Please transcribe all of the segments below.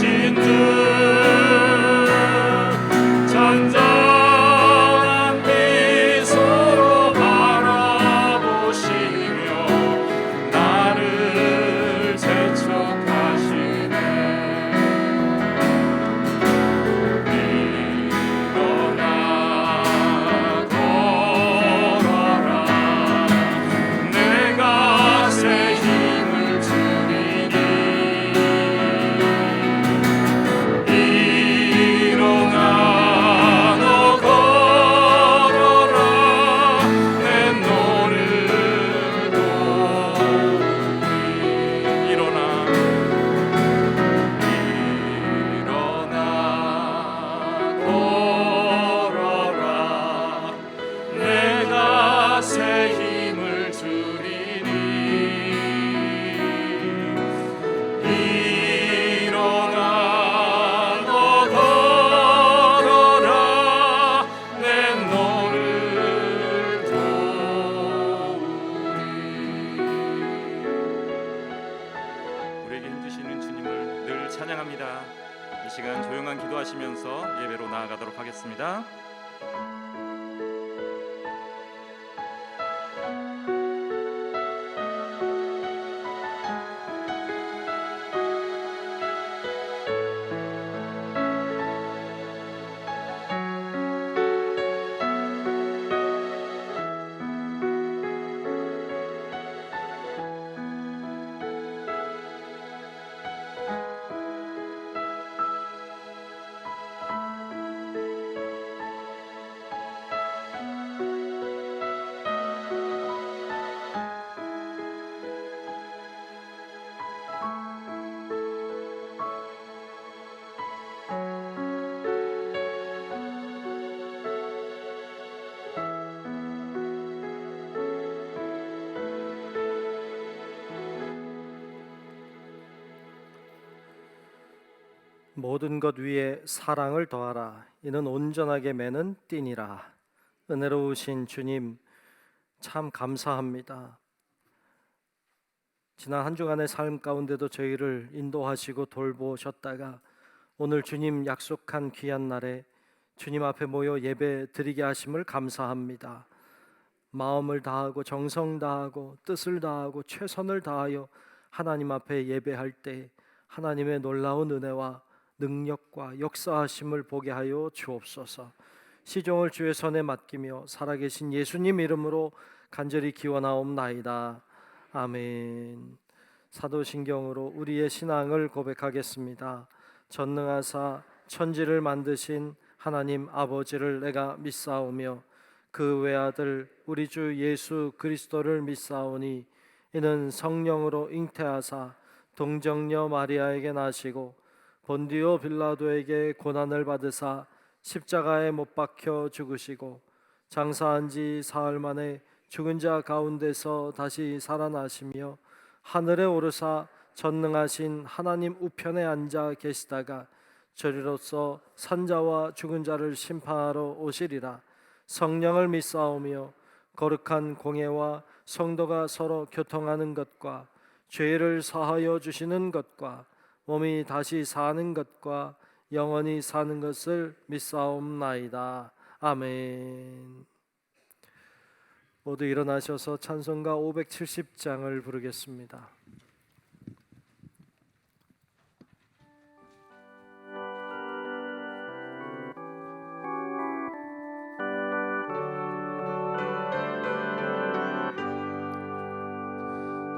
오신 주 잔잔한 미소로 바라보시며 나를 재촉하시네. 일어나 걸어라 내가 새 힘을 주리니. 일어나 너 걸어라 내 너를 도우리. 일어나 걸어라 내가 새 힘을 주리니. 일어나 너 걸어라 내 너를 도우리. 우리에게 힘주시는 주님을 늘 찬양합니다. 이 시간 조용한 기도하시면서 예배로 나아가도록 하겠습니다. 모든 것 위에 사랑을 더하라. 이는 온전하게 매는 띠니라. 은혜로우신 주님 참 감사합니다. 지난 한 주간의 삶 가운데도 저희를 인도하시고 돌보셨다가 오늘 주님 약속한 귀한 날에 주님 앞에 모여 예배 드리게 하심을 감사합니다. 마음을 다하고 정성 다하고 뜻을 다하고 최선을 다하여 하나님 앞에 예배할 때 하나님의 놀라운 은혜와 능력과 역사하심을 보게 하여 주옵소서. 시종을 주의 손에 맡기며 살아계신 예수님 이름으로 간절히 기원하옵나이다. 아멘. 사도신경으로 우리의 신앙을 고백하겠습니다. 전능하사 천지를 만드신 하나님 아버지를 내가 믿사오며 그 외아들 우리 주 예수 그리스도를 믿사오니 이는 성령으로 잉태하사 동정녀 마리아에게 나시고 본디오 빌라도에게 고난을 받으사 십자가에 못 박혀 죽으시고 장사한 지 사흘 만에 죽은 자 가운데서 다시 살아나시며 하늘에 오르사 전능하신 하나님 우편에 앉아 계시다가 저리로서 산자와 죽은 자를 심판하러 오시리라. 성령을 믿사오며 거룩한 공예와 성도가 서로 교통하는 것과 죄를 사하여 주시는 것과 몸이 다시 사는 것과 영원히 사는 것을 믿사옵나이다. 아멘. 모두 일어나셔서 찬송가 570장을 부르겠습니다.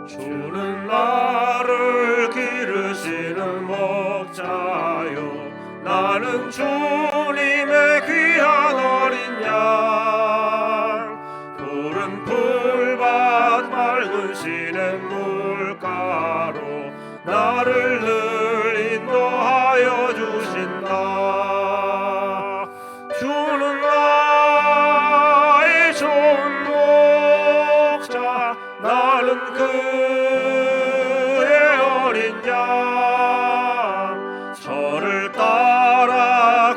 주는 나를 기르시는 목자요 나는 주님의 귀한 어린 양 푸른 풀밭 맑은 시냇 물가로 나를 늘 인도하여 주신다. 주는 나의 좋은 목자 나는 그의 어린 양 저를 따라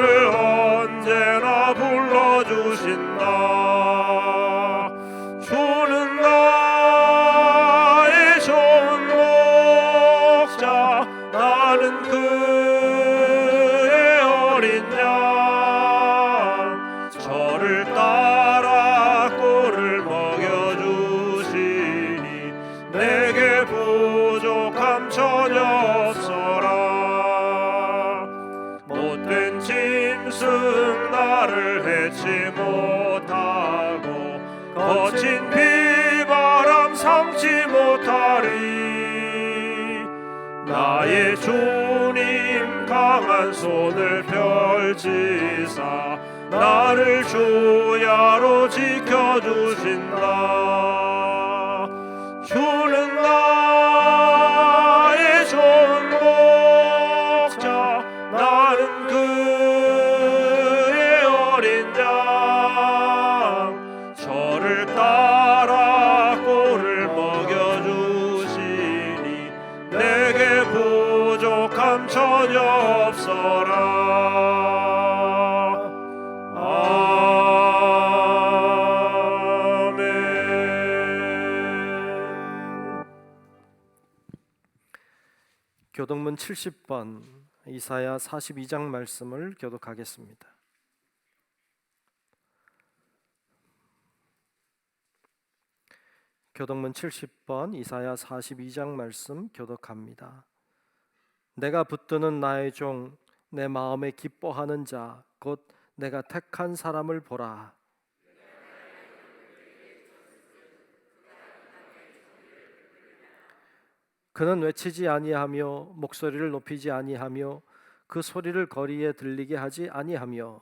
나를 언제나 불러주신다. 주는 나의 좋은 목자, 나는 그의 어린 양. 저를 따라 꿀을 먹여주시니 내게 부족함 전혀 없어라. 못된 짐승 나를 해치 못하고 거친 비바람 삼지 못하리. 나의 주님 강한 손을 펼치사 나를 주야로 지켜주신다. 주는 나의 좋은 목자, 나는 그의 어린 양. 저를 따라 꿀을 먹여주시니 내게 부족함 전혀 없어라. 교독문 70번 이사야 42장 말씀을 교독하겠습니다. 교독문 70번 이사야 42장 말씀 교독합니다. 내가 붙드는 나의 종, 내 마음에 기뻐하는 자, 곧 내가 택한 사람을 보라. 그는 외치지 아니하며 목소리를 높이지 아니하며 그 소리를 거리에 들리게 하지 아니하며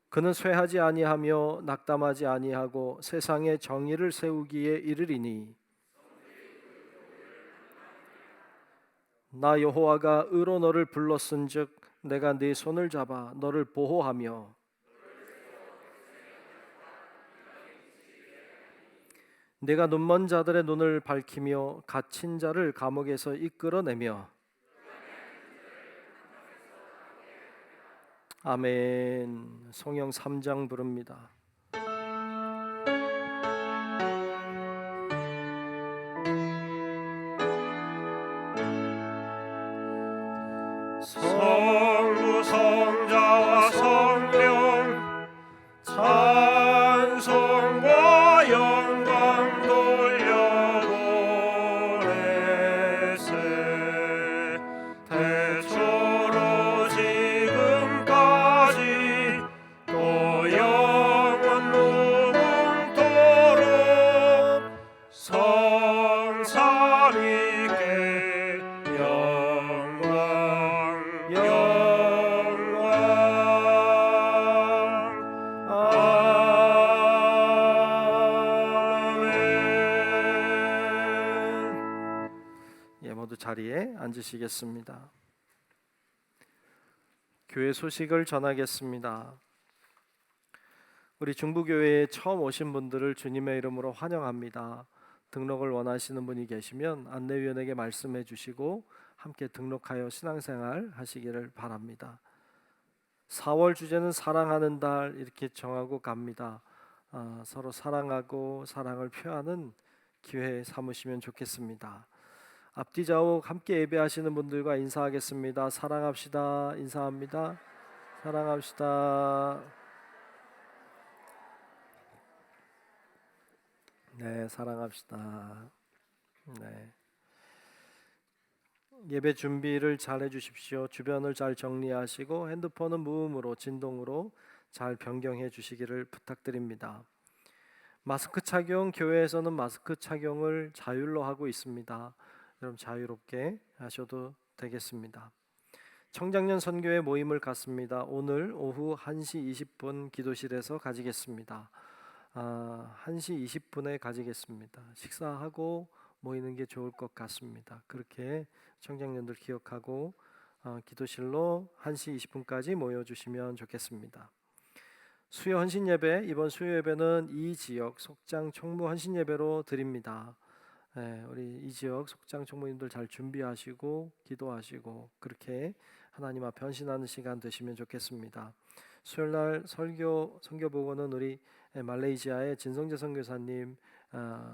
그는 쇠하지 아니하며 낙담하지 아니하고 세상에 정의를 세우기에 이르리니 나 여호와가 의로 너를 불렀은즉 내가 네 손을 잡아 너를 보호하며 내가 눈먼 자들의 눈을 밝히며 갇힌 자를 감옥에서 이끌어내며 아멘. 성령 3장 부릅니다. 성부 성자와 성령 찬송과 영광 돌려보내세. 태초로 지금까지 또 영원 무궁토록 성삼위께 영광 아멘. 모두 자리에 앉으시겠습니다. 교회 소식을 전하겠습니다. 우리 중부교회에 처음 오신 분들을 주님의 이름으로 환영합니다. 등록을 원하시는 분이 계시면 안내위원에게 말씀해 주시고 함께 등록하여 신앙생활 하시기를 바랍니다. 4월 주제는 사랑하는 달 이렇게 정하고 갑니다. 서로 사랑하고 사랑을 표하는 기회 삼으시면 좋겠습니다. 앞뒤 좌우로 함께 예배하시는 분들과 인사하겠습니다. 사랑합시다. 인사합니다. 사랑합시다. 네, 사랑합시다. 네. 예배 준비를 잘 해주십시오. 주변을 잘 정리하시고 핸드폰은 무음으로 진동으로 잘 변경해 주시기를 부탁드립니다. 마스크 착용, 교회에서는 마스크 착용을 자율로 하고 있습니다. 여러분 자유롭게 하셔도 되겠습니다. 청장년 선교회 모임을 갖습니다. 오늘 오후 1시 20분 기도실에서 가지겠습니다. 1시 20분에 가지겠습니다. 식사하고 모이는 게 좋을 것 같습니다. 그렇게 청장년들 기억하고 기도실로 1시 20분까지 모여주시면 좋겠습니다. 수요 헌신 예배, 이번 수요 예배는 이 지역 속장 총무 헌신 예배로 드립니다. 우리 이 지역 속장 총무님들 잘 준비하시고 기도하시고 그렇게 하나님 앞에 헌신하는 시간 되시면 좋겠습니다. 수요일 날 선교 보고는 우리 말레이시아의 진성재 선교사님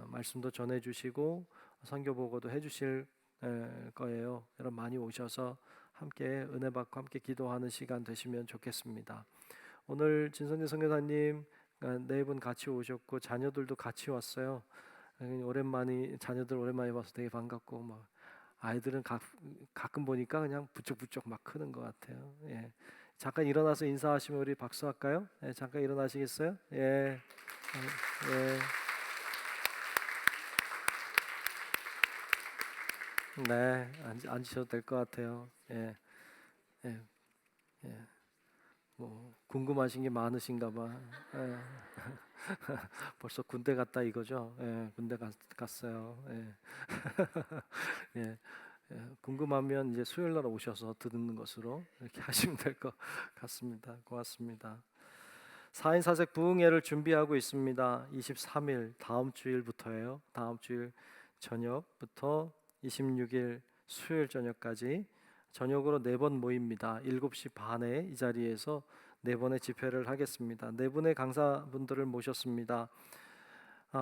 말씀도 전해주시고 선교 보고도 해주실 거예요. 여러분 많이 오셔서 함께 은혜 받고 함께 기도하는 시간 되시면 좋겠습니다. 오늘 진성재 선교사님 네 분 같이 오셨고 자녀들도 같이 왔어요. 자녀들 오랜만에 봐서 되게 반갑고 뭐 아이들은 가끔 보니까 그냥 부쩍부쩍 막 크는 것 같아요. 예. 잠깐 일어나서 인사하시면 우리 박수할까요? 예, 잠깐 일어나시겠어요? 예. 예. 네, 앉으셔도 될 것 같아요. 예. 예. 예. 뭐 궁금하신 게 많으신가 봐. 예. 벌써 군대 갔다 이거죠? 예, 군대 갔어요. 예. 예. 예, 궁금하면 이제 수요일 날 오셔서 듣는 것으로 이렇게 하시면 될 것 같습니다. 고맙습니다. 4인 사색 부흥회를 준비하고 있습니다. 23일 다음 주일부터예요. 다음 주일 저녁부터 26일 수요일 저녁까지 저녁으로 4번 모입니다. 7시 반에 이 자리에서 4번의 집회를 하겠습니다. 4분의 강사분들을 모셨습니다.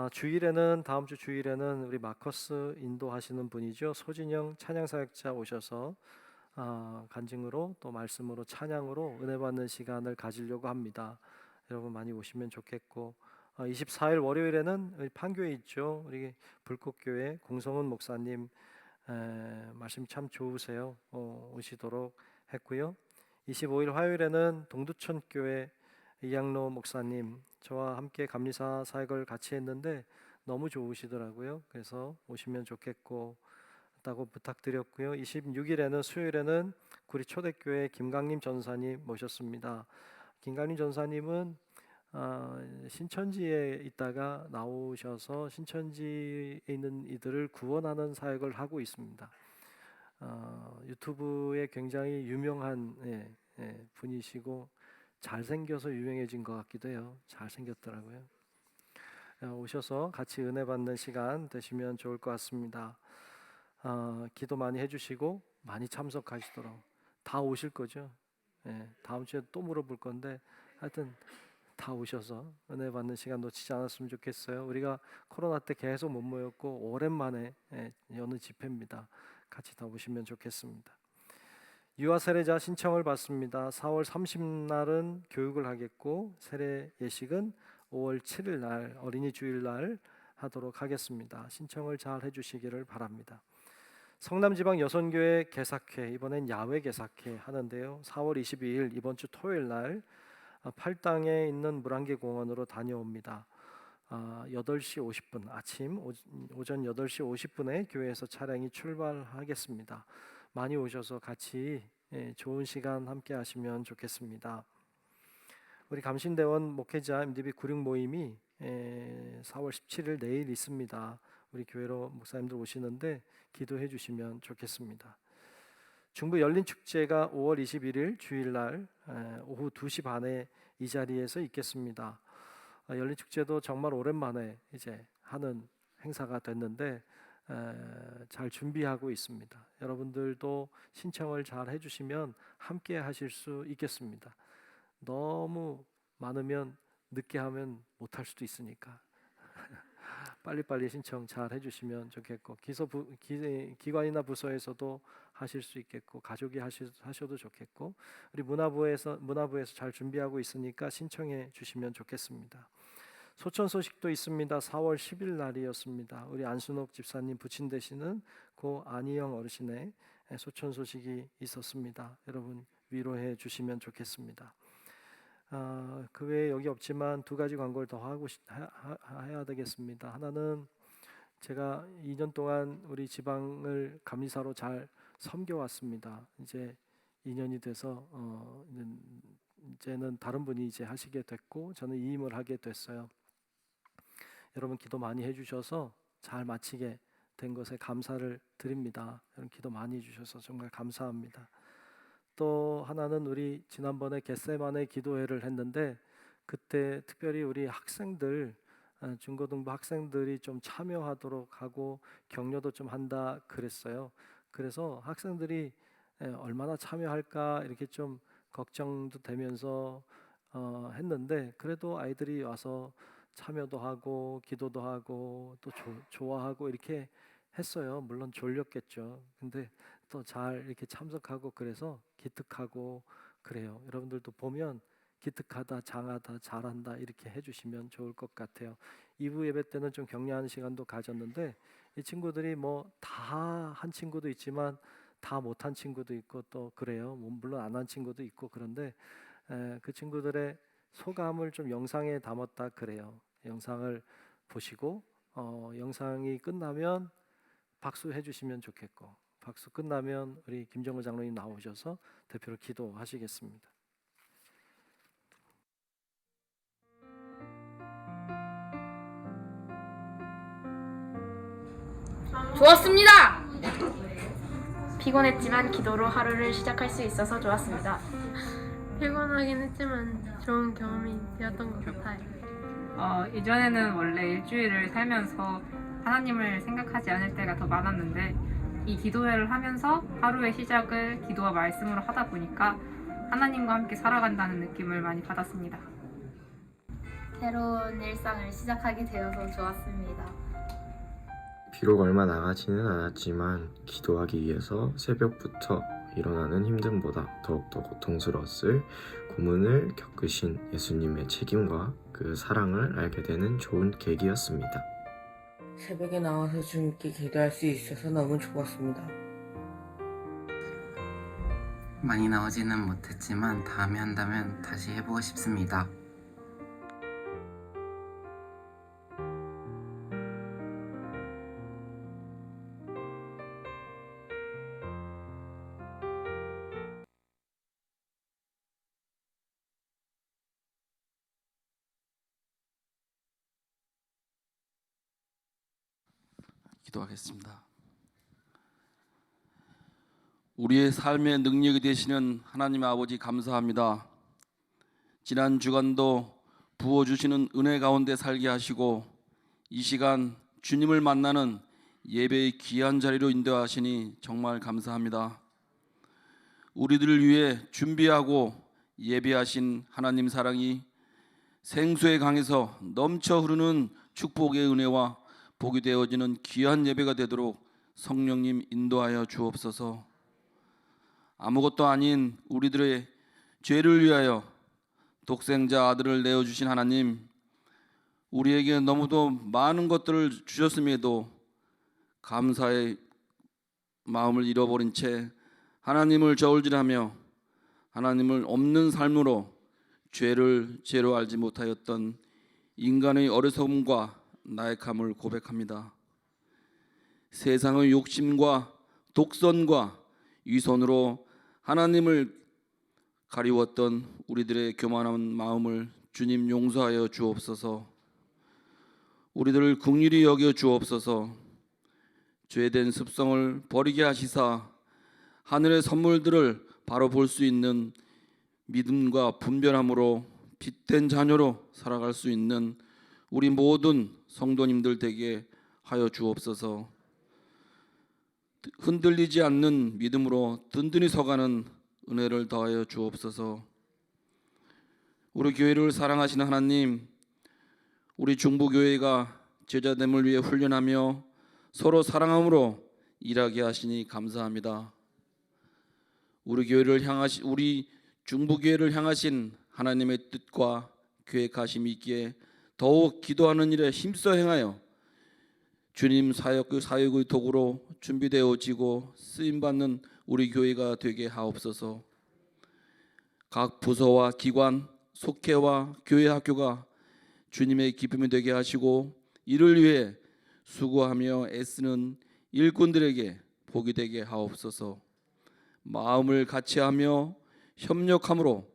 주일에는 다음 주 주일에는 우리 마커스 인도하시는 분이죠. 소진영 찬양사역자 오셔서 간증으로 또 말씀으로 찬양으로 은혜 받는 시간을 가지려고 합니다. 여러분 많이 오시면 좋겠고 24일 월요일에는 우리 판교에 있죠. 우리 불꽃교회 공성훈 목사님 말씀 참 좋으세요. 오시도록 했고요. 25일 화요일에는 동두천교회 이양로 목사님 저와 함께 감리사 사역을 같이 했는데 너무 좋으시더라고요. 그래서 오시면 좋겠고 다고 부탁드렸고요. 26일에는 수요일에는 구리 초대교회 김강림 전사님 모셨습니다. 김강림 전사님은 신천지에 있다가 나오셔서 신천지에 있는 이들을 구원하는 사역을 하고 있습니다. 유튜브에 굉장히 유명한 분이시고 잘생겨서 유명해진 것 같기도 해요. 잘생겼더라고요. 오셔서 같이 은혜 받는 시간 되시면 좋을 것 같습니다. 기도 많이 해주시고 많이 참석하시도록. 다 오실 거죠? 다음 주에 또 물어볼 건데 하여튼 다 오셔서 은혜 받는 시간 놓치지 않았으면 좋겠어요. 우리가 코로나 때 계속 못 모였고 오랜만에 여는 집회입니다. 같이 다 오시면 좋겠습니다. 유아 세례자 신청을 받습니다. 4월 30날은 교육을 하겠고 세례 예식은 5월 7일 날 어린이 주일 날 하도록 하겠습니다. 신청을 잘 해주시기를 바랍니다. 성남지방 여선교회 개삭회 이번엔 야외 개삭회 하는데요. 4월 22일 이번 주 토요일 날 팔당에 있는 물안개 공원으로 다녀옵니다. 8시 50분 아침 오전 8시 50분에 교회에서 차량이 출발하겠습니다. 많이 오셔서 같이 좋은 시간 함께 하시면 좋겠습니다. 우리 감신대원 목회자 MDB 96 모임이 4월 17일 내일 있습니다. 우리 교회로 목사님들 오시는데 기도해 주시면 좋겠습니다. 중부 열린축제가 5월 21일 주일날 오후 2시 반에 이 자리에서 있겠습니다. 열린축제도 정말 오랜만에 이제 하는 행사가 됐는데 잘 준비하고 있습니다. 여러분들도 신청을 잘 해주시면 함께 하실 수 있겠습니다. 너무 많으면 늦게 하면 못할 수도 있으니까 빨리빨리 신청 잘 해주시면 좋겠고 기관이나 부서에서도 하실 수 있겠고 가족이 하셔도 좋겠고 우리 문화부에서 잘 준비하고 있으니까 신청해 주시면 좋겠습니다. 소천 소식도 있습니다. 4월 10일 날이었습니다. 우리 안순옥 집사님 부친 되시는 고 안희영 어르신의 소천 소식이 있었습니다. 여러분 위로해 주시면 좋겠습니다. 그 외에 여기 없지만 2가지 광고를 더 해야 되겠습니다. 하나는 제가 2년 동안 우리 지방을 감리사로 잘 섬겨왔습니다. 이제 2년이 돼서 이제는 다른 분이 이제 하시게 됐고 저는 이임을 하게 됐어요. 여러분 기도 많이 해주셔서 잘 마치게 된 것에 감사를 드립니다. 여러분 기도 많이 해주셔서 정말 감사합니다. 또 하나는 우리 지난번에 겟세마네 기도회를 했는데 그때 특별히 우리 학생들 중고등부 학생들이 좀 참여하도록 하고 격려도 좀 한다 그랬어요. 그래서 학생들이 얼마나 참여할까 이렇게 좀 걱정도 되면서 했는데 그래도 아이들이 와서 참여도 하고 기도도 하고 또 좋아하고 이렇게 했어요. 물론 졸렸겠죠. 근데 또 잘 이렇게 참석하고 그래서 기특하고 그래요. 여러분들도 보면 기특하다, 장하다, 잘한다 이렇게 해주시면 좋을 것 같아요. 2부 예배 때는 좀 격려하는 시간도 가졌는데 이 친구들이 뭐 다 한 친구도 있지만 다 못한 친구도 있고 또 그래요. 뭐 물론 안 한 친구도 있고 그런데 그 친구들의 소감을 좀 영상에 담았다 그래요. 영상을 보시고 영상이 끝나면 박수 해주시면 좋겠고 박수 끝나면 우리 김정호 장로님 나오셔서 대표로 기도하시겠습니다. 좋았습니다. 피곤했지만 기도로 하루를 시작할 수 있어서 좋았습니다. 피곤하긴 했지만 좋은 경험이 되었던 것 같아요. 이전에는 원래 일주일을 살면서 하나님을 생각하지 않을 때가 더 많았는데 이 기도회를 하면서 하루의 시작을 기도와 말씀으로 하다 보니까 하나님과 함께 살아간다는 느낌을 많이 받았습니다. 새로운 일상을 시작하게 되어서 좋았습니다. 비록 얼마 나가지는 않았지만 기도하기 위해서 새벽부터 일어나는 힘듦보다 더욱더 고통스러웠을 고문을 겪으신 예수님의 책임과 그 사랑을 알게 되는 좋은 계기였습니다. 새벽에 나와서 주님께 기도할 수 있어서 너무 좋았습니다. 많이 나오지는 못했지만 다음에 한다면 다시 해보고 싶습니다. 기도하겠습니다. 우리의 삶의 능력이 되시는 하나님 아버지 감사합니다. 지난 주간도 부어주시는 은혜 가운데 살게 하시고 이 시간 주님을 만나는 예배의 귀한 자리로 인도하시니 정말 감사합니다. 우리들을 위해 준비하고 예배하신 하나님 사랑이 생수의 강에서 넘쳐 흐르는 축복의 은혜와 복이 되어지는 귀한 예배가 되도록 성령님 인도하여 주옵소서. 아무것도 아닌 우리들의 죄를 위하여 독생자 아들을 내어주신 하나님, 우리에게 너무도 많은 것들을 주셨음에도 감사의 마음을 잃어버린 채 하나님을 저울질하며 하나님을 없는 삶으로 죄를 죄로 알지 못하였던 인간의 어리석음과 나약함을 고백합니다. 세상의 욕심과 독선과 위선으로 하나님을 가리웠던 우리들의 교만한 마음을 주님 용서하여 주옵소서. 우리들을 긍휼히 여겨 주옵소서. 죄된 습성을 버리게 하시사 하늘의 선물들을 바로 볼 수 있는 믿음과 분별함으로 빛된 자녀로 살아갈 수 있는 우리 모든 성도님들 되게 하여 주옵소서. 흔들리지 않는 믿음으로 든든히 서가는 은혜를 더하여 주옵소서. 우리 교회를 사랑하시는 하나님, 우리 중부교회가 제자됨을 위해 훈련하며 서로 사랑함으로 일하게 하시니 감사합니다. 우리 중부교회를 향하신 하나님의 뜻과 계획하심이 있기에 더욱 기도하는 일에 힘써 행하여 주님 사역의 도구로 준비되어지고 쓰임받는 우리 교회가 되게 하옵소서. 각 부서와 기관, 속회와 교회 학교가 주님의 기쁨이 되게 하시고 이를 위해 수고하며 애쓰는 일꾼들에게 복이 되게 하옵소서. 마음을 같이하며 협력함으로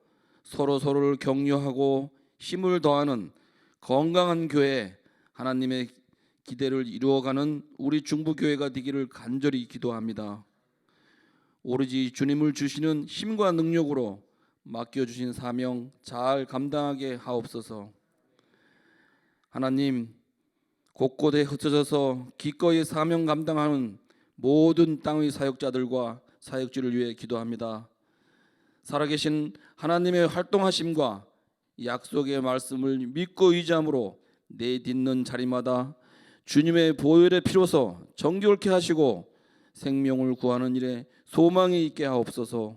서로를 격려하고 힘을 더하는 건강한 교회, 하나님의 기대를 이루어가는 우리 중부교회가 되기를 간절히 기도합니다. 오로지 주님을 주시는 힘과 능력으로 맡겨주신 사명 잘 감당하게 하옵소서. 하나님, 곳곳에 흩어져서 기꺼이 사명 감당하는 모든 땅의 사역자들과 사역지를 위해 기도합니다. 살아계신 하나님의 활동하심과 약속의 말씀을 믿고 의지함으로 내딛는 자리마다 주님의 보혈의 피로서 정결케 하시고 생명을 구하는 일에 소망이 있게 하옵소서.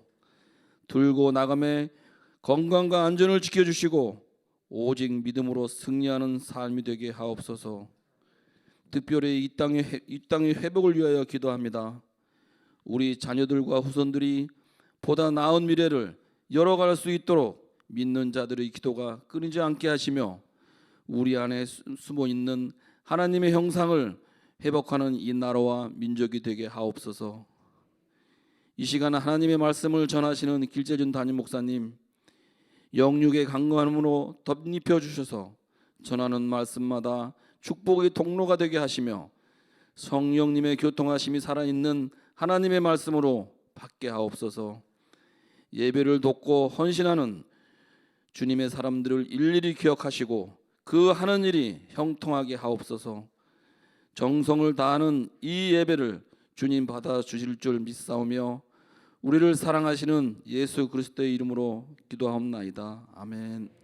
들고 나감에 건강과 안전을 지켜주시고 오직 믿음으로 승리하는 삶이 되게 하옵소서. 특별히 이 땅의 회복을 위하여 기도합니다. 우리 자녀들과 후손들이 보다 나은 미래를 열어갈 수 있도록 믿는 자들의 기도가 끊이지 않게 하시며 우리 안에 숨어 있는 하나님의 형상을 회복하는 이 나라와 민족이 되게 하옵소서. 이 시간 하나님의 말씀을 전하시는 길재준 담임 목사님, 영육의 강건함으로 덧입혀 주셔서 전하는 말씀마다 축복의 통로가 되게 하시며 성령님의 교통하심이 살아있는 하나님의 말씀으로 받게 하옵소서. 예배를 돕고 헌신하는 주님의 사람들을 일일이 기억하시고 그 하는 일이 형통하게 하옵소서. 정성을 다하는 이 예배를 주님 받아 주실 줄 믿사오며 우리를 사랑하시는 예수 그리스도의 이름으로 기도하옵나이다. 아멘.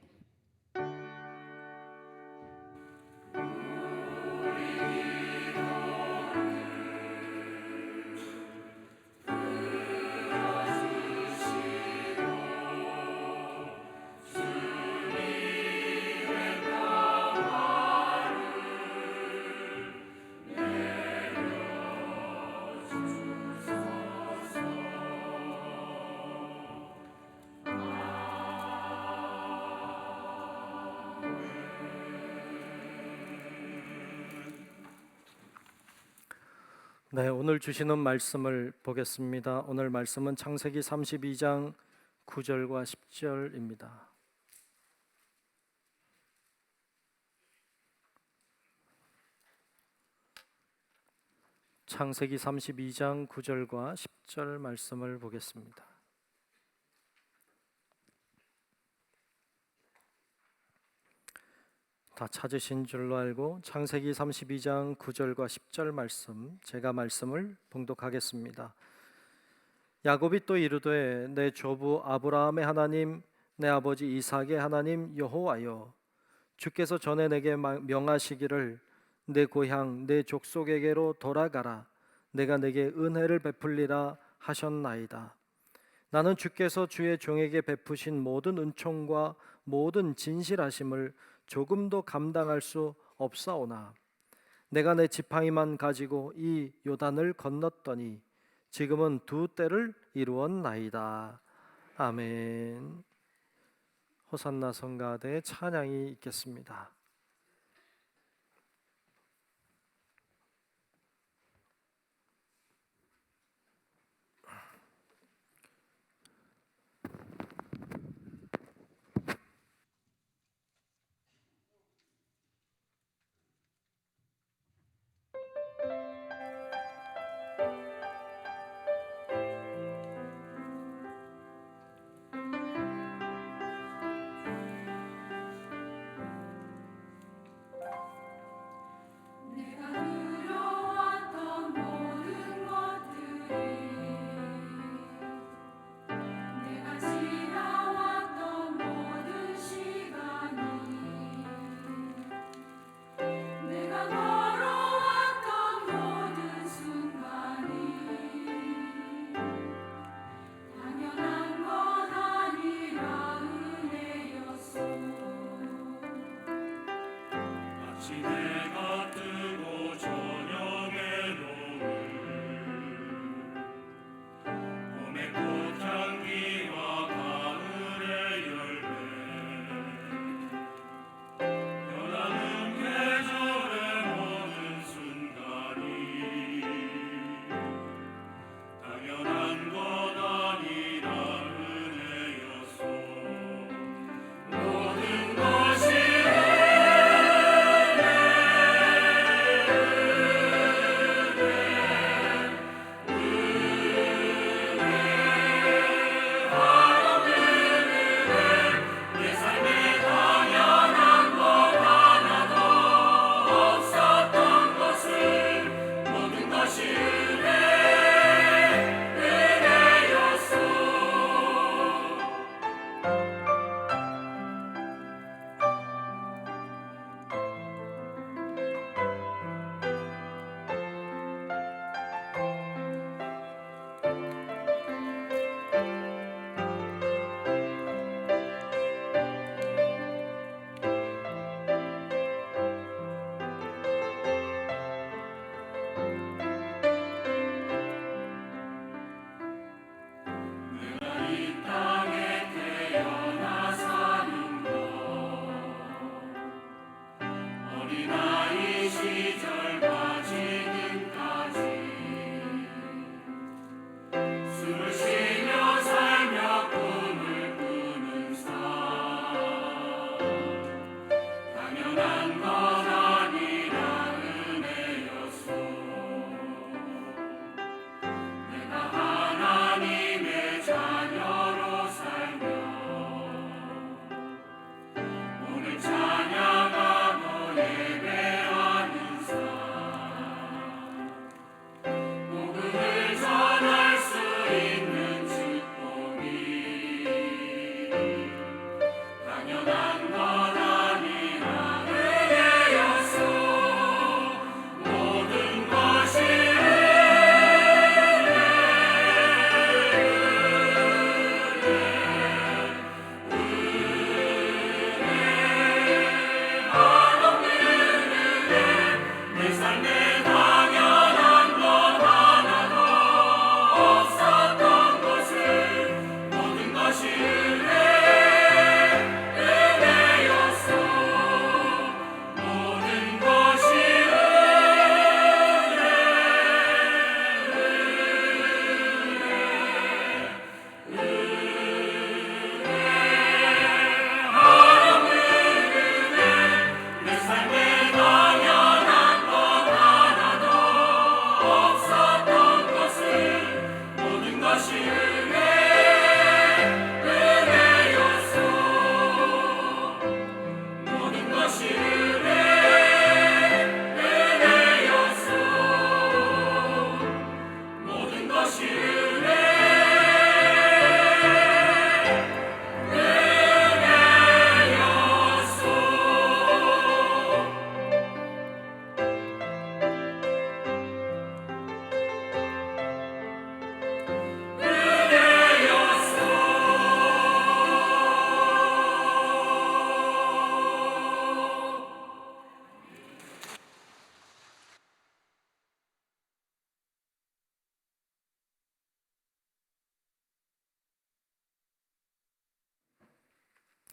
네, 오늘 주시는 말씀을 보겠습니다. 오늘 말씀은 창세기 32장 9절과 10절입니다. 창세기 32장 9절과 10절 말씀을 보겠습니다. 다 찾으신 줄로 알고 창세기 32장 9절과 10절 말씀, 제가 말씀을 봉독하겠습니다. 야곱이 또 이르되 내 조부 아브라함의 하나님 내 아버지 이삭의 하나님 여호와여, 주께서 전에 내게 명하시기를 내 고향 내 족속에게로 돌아가라, 내가 내게 은혜를 베풀리라 하셨나이다. 나는 주께서 주의 종에게 베푸신 모든 은총과 모든 진실하심을 조금도 감당할 수 없사오나 내가 내 지팡이만 가지고 이 요단을 건넜더니 지금은 두 때를 이루었나이다. 아멘. 호산나 성가대의 찬양이 있겠습니다.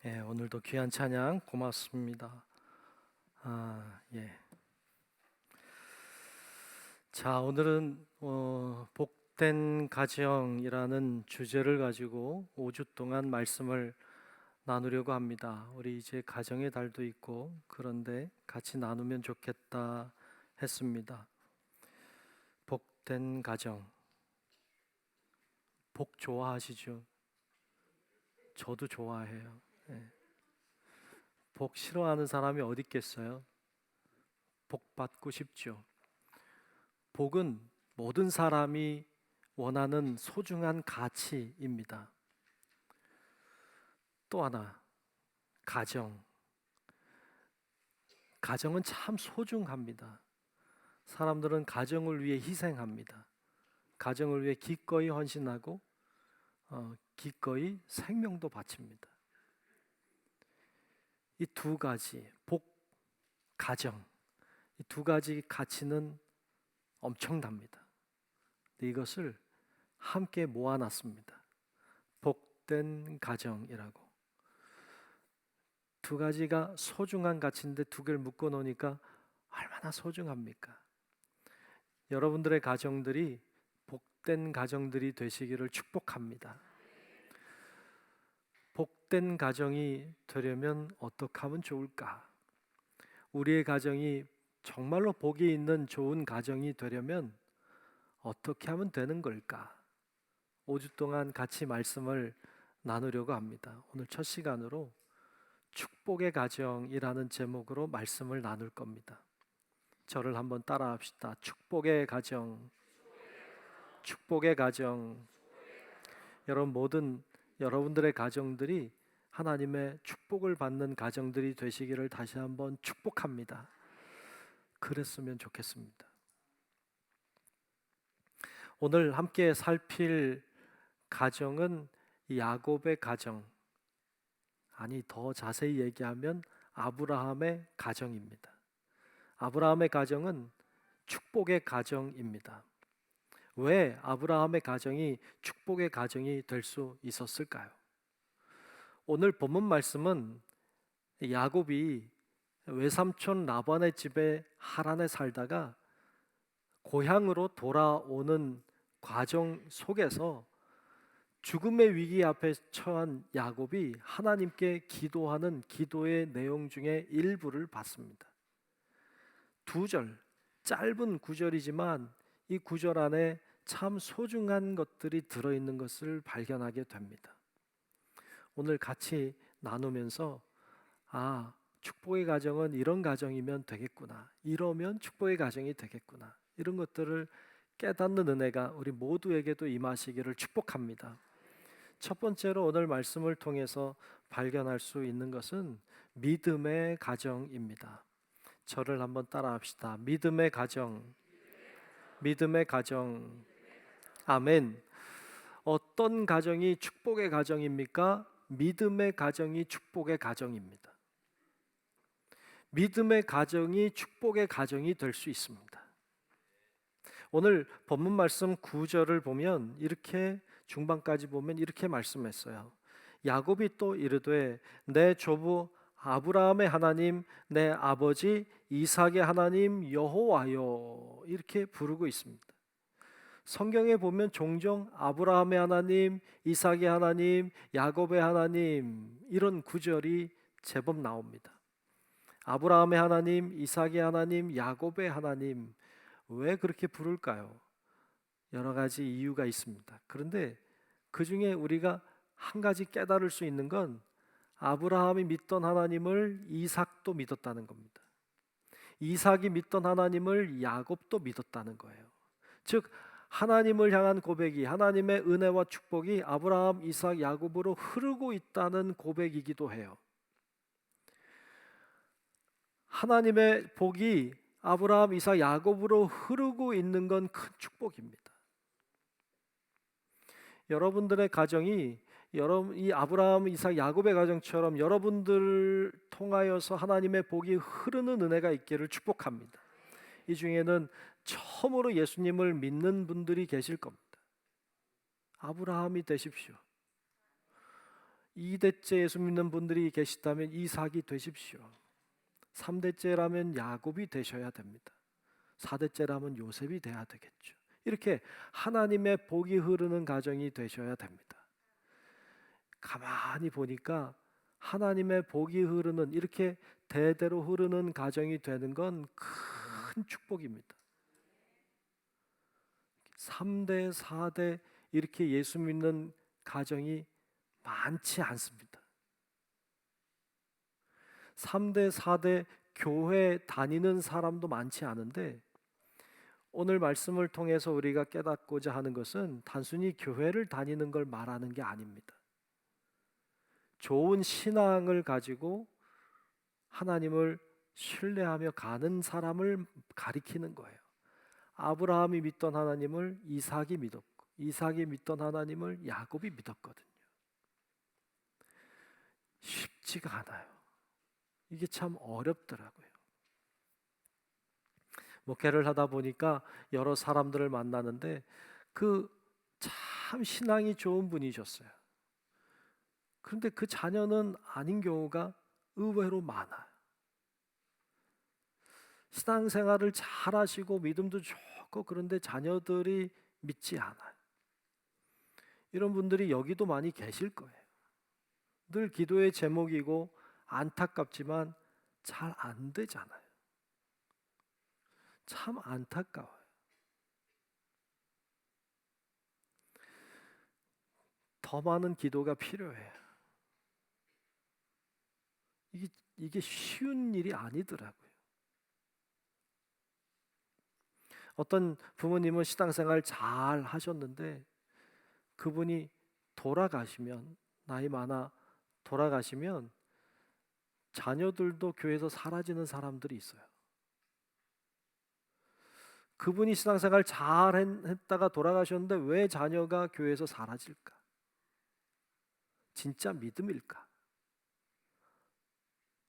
예, 오늘도 귀한 찬양 고맙습니다. 예. 자, 오늘은 복된 가정이라는 주제를 가지고 5주 동안 말씀을 나누려고 합니다. 우리 이제 가정의 달도 있고 그런데 같이 나누면 좋겠다 했습니다. 복된 가정. 복 좋아하시죠? 저도 좋아해요. 예. 복 싫어하는 사람이 어디 있겠어요? 복 받고 싶죠. 복은 모든 사람이 원하는 소중한 가치입니다. 또 하나, 가정. 가정은 참 소중합니다. 사람들은 가정을 위해 희생합니다. 가정을 위해 기꺼이 헌신하고 기꺼이 생명도 바칩니다. 이 두 가지, 복, 가정, 이 두 가지 가치는 엄청납니다. 이것을 함께 모아놨습니다. 복된 가정이라고. 두 가지가 소중한 가치인데 두 개를 묶어 놓으니까 얼마나 소중합니까? 여러분들의 가정들이 복된 가정들이 되시기를 축복합니다. 복된 가정이 되려면 어떻게 하면 좋을까? 우리의 가정이 정말로 복이 있는 좋은 가정이 되려면 어떻게 하면 되는 걸까? 5주 동안 같이 말씀을 나누려고 합니다. 오늘 첫 시간으로 축복의 가정이라는 제목으로 말씀을 나눌 겁니다. 저를 한번 따라 합시다. 축복의 가정. 축복의 가정. 여러분들의 가정들이 하나님의 축복을 받는 가정들이 되시기를 다시 한번 축복합니다. 그랬으면 좋겠습니다. 오늘 함께 살필 가정은 야곱의 가정, 아니 더 자세히 얘기하면 아브라함의 가정입니다. 아브라함의 가정은 축복의 가정입니다. 왜 아브라함의 가정이 축복의 가정이 될 수 있었을까요? 오늘 본문 말씀은 야곱이 외삼촌 라반의 집에 하란에 살다가 고향으로 돌아오는 과정 속에서 죽음의 위기 앞에 처한 야곱이 하나님께 기도하는 기도의 내용 중에 일부를 봤습니다. 2절, 짧은 구절이지만 이 구절 안에 참 소중한 것들이 들어있는 것을 발견하게 됩니다. 오늘 같이 나누면서 축복의 가정은 이런 가정이면 되겠구나, 이러면 축복의 가정이 되겠구나, 이런 것들을 깨닫는 은혜가 우리 모두에게도 임하시기를 축복합니다. 첫 번째로 오늘 말씀을 통해서 발견할 수 있는 것은 믿음의 가정입니다. 저를 한번 따라 합시다. 믿음의 가정. 믿음의 가정. 아멘. 어떤 가정이 축복의 가정입니까? 믿음의 가정이 축복의 가정입니다. 믿음의 가정이 축복의 가정이 될 수 있습니다. 오늘 본문 말씀 9절을 보면 이렇게 중반까지 보면 이렇게 말씀했어요. 야곱이 또 이르되 내 조부 아브라함의 하나님, 내 아버지 이삭의 하나님 여호와여, 이렇게 부르고 있습니다. 성경에 보면 종종 아브라함의 하나님, 이삭의 하나님, 야곱의 하나님, 이런 구절이 제법 나옵니다. 아브라함의 하나님, 이삭의 하나님, 야곱의 하나님, 왜 그렇게 부를까요? 여러 가지 이유가 있습니다. 그런데 그 중에 우리가 한 가지 깨달을 수 있는 건 아브라함이 믿던 하나님을 이삭도 믿었다는 겁니다. 이삭이 믿던 하나님을 야곱도 믿었다는 거예요. 즉 하나님을 향한 고백이, 하나님의 은혜와 축복이 아브라함, 이삭, 야곱으로 흐르고 있다는 고백이기도 해요. 하나님의 복이 아브라함, 이삭, 야곱으로 흐르고 있는 건 큰 축복입니다. 여러분들의 가정이 이 아브라함, 이삭, 야곱의 가정처럼 여러분들 통하여서 하나님의 복이 흐르는 은혜가 있기를 축복합니다. 이 중에는 처음으로 예수님을 믿는 분들이 계실 겁니다. 아브라함이 되십시오. 2대째 예수 믿는 분들이 계시다면 이삭이 되십시오. 3대째라면 야곱이 되셔야 됩니다. 4대째라면 요셉이 돼야 되겠죠. 이렇게 하나님의 복이 흐르는 가정이 되셔야 됩니다. 가만히 보니까 하나님의 복이 흐르는, 이렇게 대대로 흐르는 가정이 되는 건 큰 축복입니다. 3대, 4대 이렇게 예수 믿는 가정이 많지 않습니다. 3대, 4대 교회 다니는 사람도 많지 않은데, 오늘 말씀을 통해서 우리가 깨닫고자 하는 것은 단순히 교회를 다니는 걸 말하는 게 아닙니다. 좋은 신앙을 가지고 하나님을 신뢰하며 가는 사람을 가리키는 거예요. 아브라함이 믿던 하나님을 이삭이 믿었고, 이삭이 믿던 하나님을 야곱이 믿었거든요. 쉽지가 않아요. 이게 참 어렵더라고요. 목회를 하다 보니까 여러 사람들을 만나는데 참 신앙이 좋은 분이셨어요. 그런데 그 자녀는 아닌 경우가 의외로 많아요. 신앙생활을 잘 하시고 믿음도 좋고 그런데 자녀들이 믿지 않아요. 이런 분들이 여기도 많이 계실 거예요. 늘 기도의 제목이고 안타깝지만 잘 안 되잖아요. 참 안타까워요. 더 많은 기도가 필요해요. 이게 쉬운 일이 아니더라고요. 어떤 부모님은 신앙생활 잘 하셨는데 그분이 돌아가시면, 나이 많아 돌아가시면 자녀들도 교회에서 사라지는 사람들이 있어요. 그분이 신앙생활 잘 했다가 돌아가셨는데 왜 자녀가 교회에서 사라질까? 진짜 믿음일까?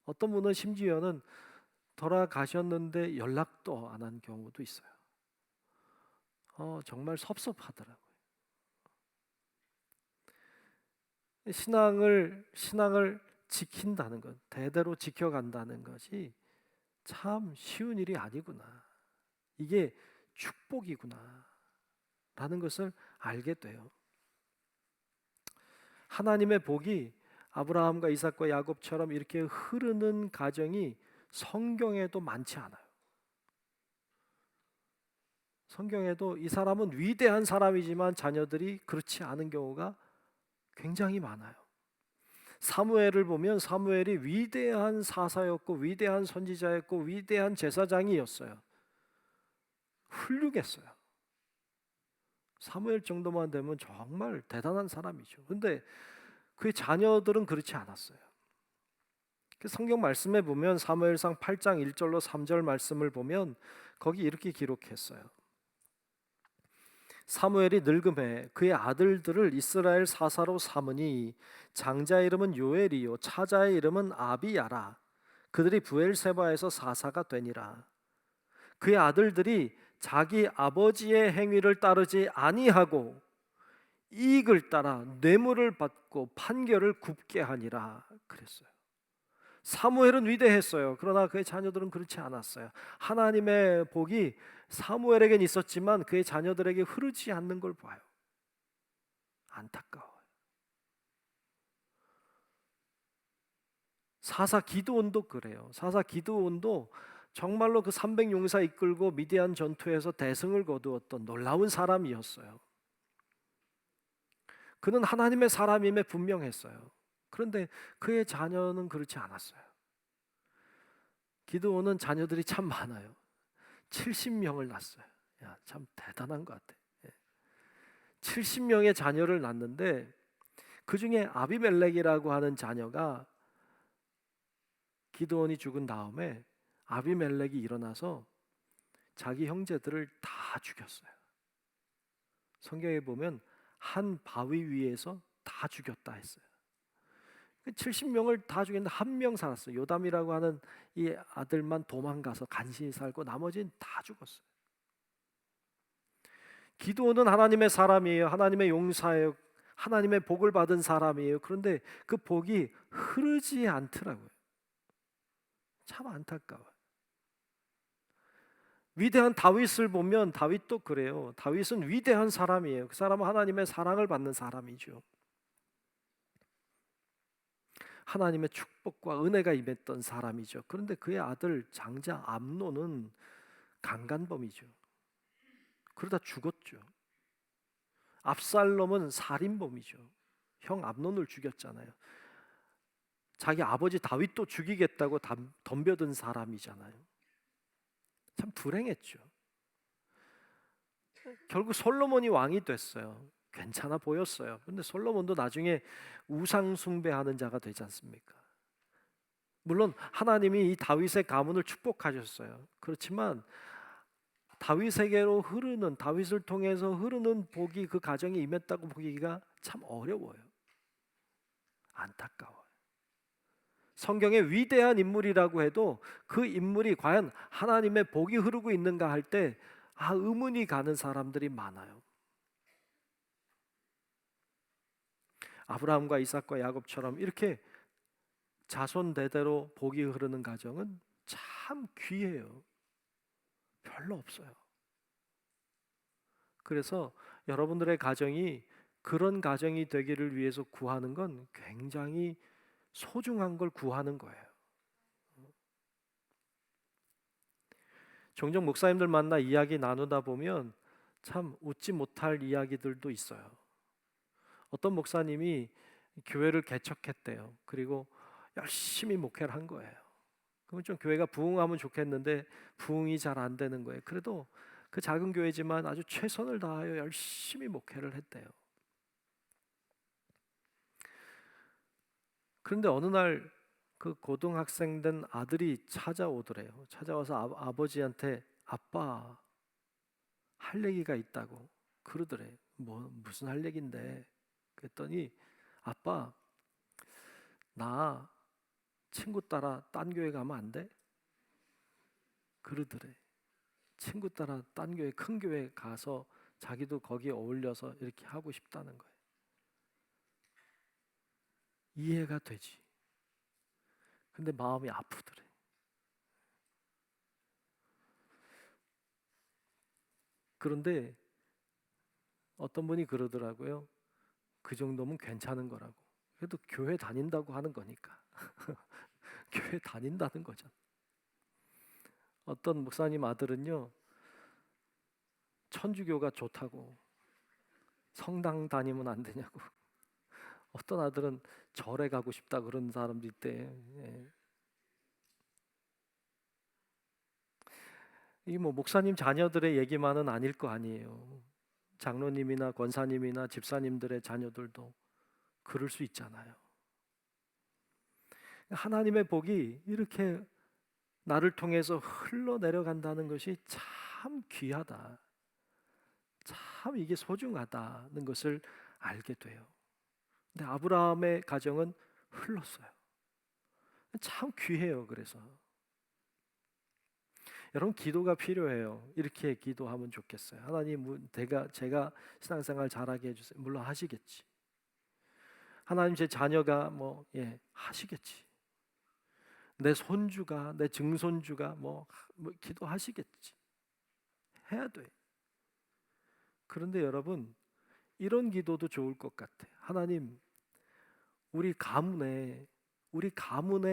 어떤 분은 심지어는 돌아가셨는데 연락도 안 한 경우도 있어요. 정말 섭섭하더라고요. 신앙을 지킨다는 것, 대대로 지켜간다는 것이 참 쉬운 일이 아니구나. 이게 축복이구나 라는 것을 알게 돼요. 하나님의 복이 아브라함과 이삭과 야곱처럼 이렇게 흐르는 가정이 성경에도 많지 않아요. 성경에도 이 사람은 위대한 사람이지만 자녀들이 그렇지 않은 경우가 굉장히 많아요. 사무엘을 보면 사무엘이 위대한 사사였고 위대한 선지자였고 위대한 제사장이었어요. 훌륭했어요. 사무엘 정도만 되면 정말 대단한 사람이죠. 근데 그의 자녀들은 그렇지 않았어요. 성경 말씀에 보면 사무엘상 8장 1절로 3절 말씀을 보면 거기 이렇게 기록했어요. 사무엘이 늙음에 그의 아들들을 이스라엘 사사로 삼으니 장자의 이름은 요엘이요 차자의 이름은 아비야라. 그들이 브엘세바에서 사사가 되니라. 그의 아들들이 자기 아버지의 행위를 따르지 아니하고 이익을 따라 뇌물을 받고 판결을 굽게 하니라 그랬어요. 사무엘은 위대했어요. 그러나 그의 자녀들은 그렇지 않았어요. 하나님의 복이 사무엘에겐 있었지만 그의 자녀들에게 흐르지 않는 걸 봐요. 안타까워요. 사사 기드온도 그래요. 사사 기드온도 정말로 그 300용사 이끌고 미디안 전투에서 대승을 거두었던 놀라운 사람이었어요. 그는 하나님의 사람임에 분명했어요. 그런데 그의 자녀는 그렇지 않았어요. 기드온은 자녀들이 참 많아요. 70명을 낳았어요. 참 대단한 것 같아요. 70명의 자녀를 낳는데 그 중에 아비멜렉이라고 하는 자녀가 기드온이 죽은 다음에 아비멜렉이 일어나서 자기 형제들을 다 죽였어요. 성경에 보면 한 바위 위에서 다 죽였다 했어요. 70명을 다 죽였는데 한 명 살았어요. 요담이라고 하는 이 아들만 도망가서 간신히 살고 나머지는 다 죽었어요. 기드온은 하나님의 사람이에요. 하나님의 용사예요. 하나님의 복을 받은 사람이에요. 그런데 그 복이 흐르지 않더라고요. 참 안타까워요. 위대한 다윗을 보면 다윗도 그래요. 다윗은 위대한 사람이에요. 그 사람은 하나님의 사랑을 받는 사람이죠. 하나님의 축복과 은혜가 임했던 사람이죠. 그런데 그의 아들 장자 암논은 강간범이죠. 그러다 죽었죠. 압살롬은 살인범이죠. 형 암논을 죽였잖아요. 자기 아버지 다윗도 죽이겠다고 덤벼든 사람이잖아요. 참 불행했죠. 결국 솔로몬이 왕이 됐어요. 괜찮아 보였어요. 근데 솔로몬도 나중에 우상 숭배하는 자가 되지 않습니까? 물론 하나님이 이 다윗의 가문을 축복하셨어요. 그렇지만 다윗에게로 흐르는, 다윗을 통해서 흐르는 복이 그 가정에 임했다고 보기가 참 어려워요. 안타까워요. 성경의 위대한 인물이라고 해도 그 인물이 과연 하나님의 복이 흐르고 있는가 할 때 의문이 가는 사람들이 많아요. 아브라함과 이삭과 야곱처럼 이렇게 자손 대대로 복이 흐르는 가정은 참 귀해요. 별로 없어요. 그래서 여러분들의 가정이 그런 가정이 되기를 위해서 구하는 건 굉장히 소중한 걸 구하는 거예요. 종종 목사님들 만나 이야기 나누다 보면 참 웃지 못할 이야기들도 있어요. 어떤 목사님이 교회를 개척했대요. 그리고 열심히 목회를 한 거예요. 그러면 좀 교회가 부흥하면 좋겠는데 부흥이 잘 안 되는 거예요. 그래도 그 작은 교회지만 아주 최선을 다하여 열심히 목회를 했대요. 그런데 어느 날 그 고등학생 된 아들이 찾아오더래요. 찾아와서 아버지한테 아빠 할 얘기가 있다고 그러더래. 무슨 할 얘긴데? 그랬더니 아빠 나 친구 따라 딴 교회 가면 안 돼? 그러더래. 친구 따라 딴 교회, 큰 교회 가서 자기도 거기에 어울려서 이렇게 하고 싶다는 거예요. 이해가 되지. 근데 마음이 아프더래. 그런데 어떤 분이 그러더라고요. 그 정도면 괜찮은 거라고. 그래도 교회 다닌다고 하는 거니까. 교회 다닌다는 거죠. 어떤 목사님 아들은요, 천주교가 좋다고, 성당 다니면 안 되냐고. 어떤 아들은 절에 가고 싶다 그런 사람도 있대. 이 목사님 자녀들의 얘기만은 아닐 거 아니에요. 장로님이나 권사님이나 집사님들의 자녀들도 그럴 수 있잖아요. 하나님의 복이 이렇게 나를 통해서 흘러내려간다는 것이 참 귀하다. 참 이게 소중하다는 것을 알게 돼요. 근데 아브라함의 가정은 흘렀어요. 참 귀해요. 그래서 여러분 기도가 필요해요. 이렇게 기도하면 좋겠어요. 하나님, 제가 신앙생활 잘하게 해주세요. 물론 하시겠지. 하나님, 제 자녀가 하시겠지. 내 손주가, 내 증손주가 기도하시겠지. 해야 돼. 그런데 여러분, 이런 기도도 좋을 것 같아. 하나님, 우리 가문에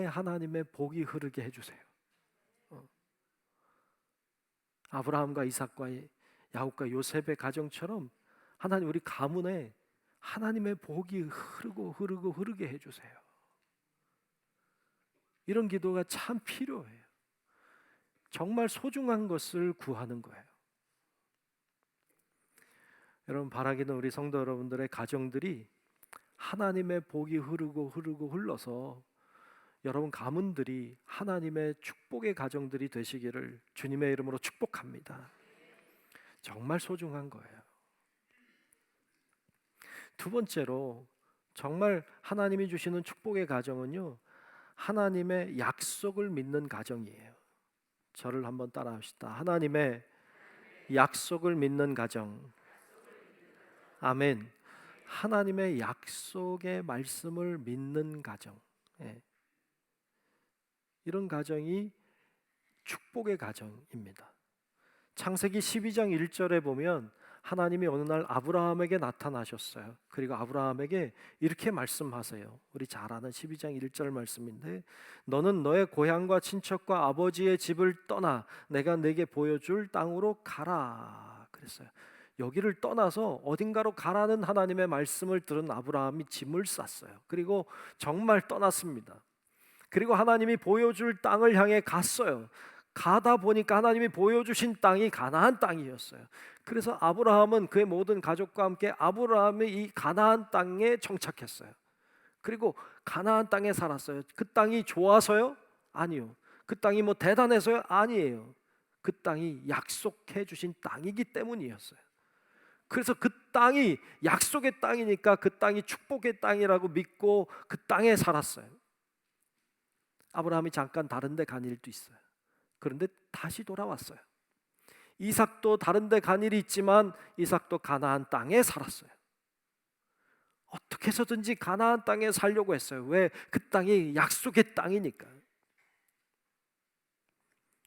하나님의 복이 흐르게 해주세요. 아브라함과 이삭과 야곱과 요셉의 가정처럼 하나님, 우리 가문에 하나님의 복이 흐르게 해주세요. 이런 기도가 참 필요해요. 정말 소중한 것을 구하는 거예요. 여러분, 바라기는 우리 성도 여러분들의 가정들이 하나님의 복이 흘러서 여러분 가문들이 하나님의 축복의 가정들이 되시기를 주님의 이름으로 축복합니다. 정말 소중한 거예요. 두 번째로 정말 하나님이 주시는 축복의 가정은요, 하나님의 약속을 믿는 가정이에요. 저를 한번 따라 합시다. 하나님의 약속을 믿는 가정. 아멘. 하나님의 약속의 말씀을 믿는 가정, 이런 가정이 축복의 가정입니다. 창세기 12장 1절에 보면 하나님이 어느 날 아브라함에게 나타나셨어요. 그리고 아브라함에게 이렇게 말씀하세요. 우리 잘 아는 12장 1절 말씀인데, 너는 너의 고향과 친척과 아버지의 집을 떠나 내가 네게 보여줄 땅으로 가라 그랬어요. 여기를 떠나서 어딘가로 가라는 하나님의 말씀을 들은 아브라함이 짐을 쌌어요. 그리고 정말 떠났습니다. 그리고 하나님이 보여줄 땅을 향해 갔어요. 가다 보니까 하나님이 보여주신 땅이 가나안 땅이었어요. 그래서 아브라함은 그의 모든 가족과 함께 아브라함의 이 가나안 땅에 정착했어요. 그리고 가나안 땅에 살았어요. 그 땅이 좋아서요? 아니요. 그 땅이 뭐 대단해서요? 아니에요. 그 땅이 약속해 주신 땅이기 때문이었어요. 그래서 그 땅이 약속의 땅이니까 그 땅이 축복의 땅이라고 믿고 그 땅에 살았어요. 아브라함이 잠깐 다른 데 간 일도 있어요. 그런데 다시 돌아왔어요. 이삭도 다른 데 간 일이 있지만 이삭도 가나안 땅에 살았어요. 어떻게 해서든지 가나안 땅에 살려고 했어요. 왜? 그 땅이 약속의 땅이니까.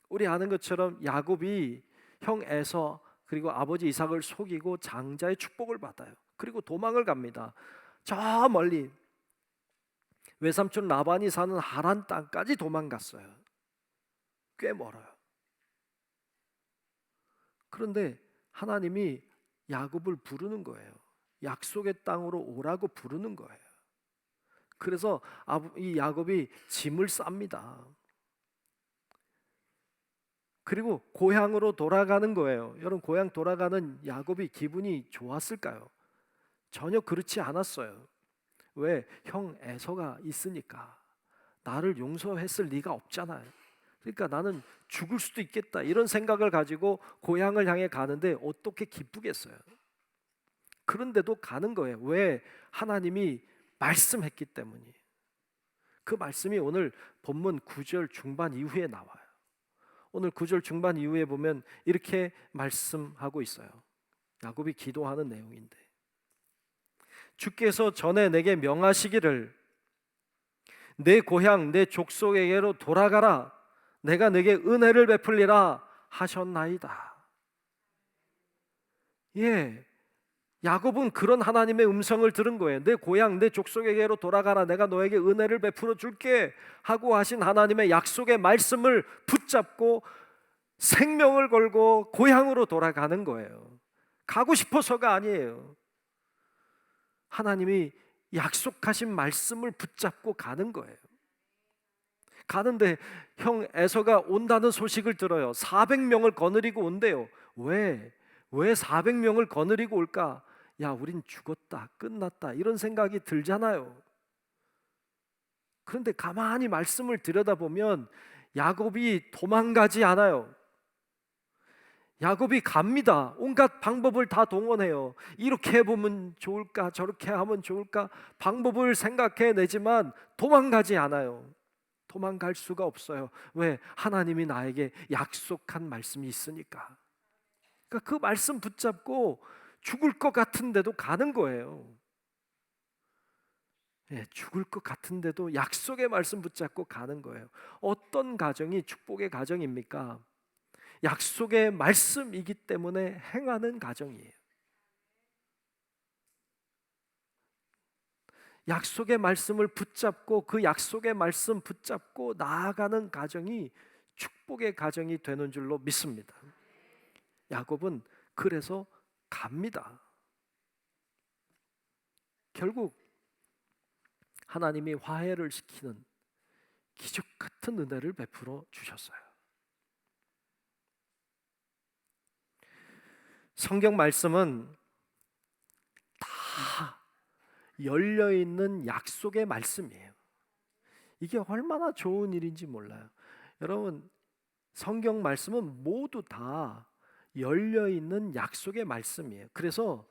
우리 아는 것처럼 야곱이 형 에서 그리고 아버지 이삭을 속이고 장자의 축복을 받아요. 그리고 도망을 갑니다. 저 멀리 외삼촌 라반이 사는 하란 땅까지 도망갔어요. 꽤 멀어요. 그런데 하나님이 야곱을 부르는 거예요. 약속의 땅으로 오라고 부르는 거예요. 그래서 이 야곱이 짐을 쌉니다. 그리고 고향으로 돌아가는 거예요. 여러분, 고향 돌아가는 야곱이 기분이 좋았을까요? 전혀 그렇지 않았어요. 왜? 형 에서가 있으니까. 나를 용서했을 리가 없잖아요. 그러니까 나는 죽을 수도 있겠다 이런 생각을 가지고 고향을 향해 가는데 어떻게 기쁘겠어요. 그런데도 가는 거예요. 왜? 하나님이 말씀했기 때문이에요. 그 말씀이 오늘 본문 9절 중반 이후에 나와요. 오늘 9절 중반 이후에 보면 이렇게 말씀하고 있어요. 야곱이 기도하는 내용인데, 주께서 전에 내게 명하시기를 내 고향 내 족속에게로 돌아가라, 내가 내게 은혜를 베풀리라 하셨나이다. 야곱은 그런 하나님의 음성을 들은 거예요. 내 고향 내 족속에게로 돌아가라, 내가 너에게 은혜를 베풀어 줄게 하고 하신 하나님의 약속의 말씀을 붙잡고 생명을 걸고 고향으로 돌아가는 거예요. 가고 싶어서가 아니에요. 하나님이 약속하신 말씀을 붙잡고 가는 거예요. 가는데 형 에서가 온다는 소식을 들어요. 400명을 거느리고 온대요. 왜 400명을 거느리고 올까? 야, 우린 죽었다, 끝났다 이런 생각이 들잖아요. 그런데 가만히 말씀을 들여다보면 야곱이 도망가지 않아요. 야곱이 갑니다. 온갖 방법을 다 동원해요. 이렇게 해보면 좋을까, 저렇게 하면 좋을까 방법을 생각해내지만 도망가지 않아요. 도망갈 수가 없어요. 왜? 하나님이 나에게 약속한 말씀이 있으니까. 그러니까 그 말씀 붙잡고 죽을 것 같은데도 가는 거예요. 죽을 것 같은데도 약속의 말씀 붙잡고 가는 거예요. 어떤 가정이 축복의 가정입니까? 약속의 말씀이기 때문에 행하는 가정이에요. 약속의 말씀을 붙잡고 그 약속의 말씀 붙잡고 나아가는 가정이 축복의 가정이 되는 줄로 믿습니다. 야곱은 그래서 갑니다. 결국 하나님이 화해를 시키는 기적 같은 은혜를 베풀어 주셨어요. 성경 말씀은 다 열려있는 약속의 말씀이에요. 이게 얼마나 좋은 일인지 몰라요. 여러분, 성경 말씀은 모두 다 열려있는 약속의 말씀이에요. 그래서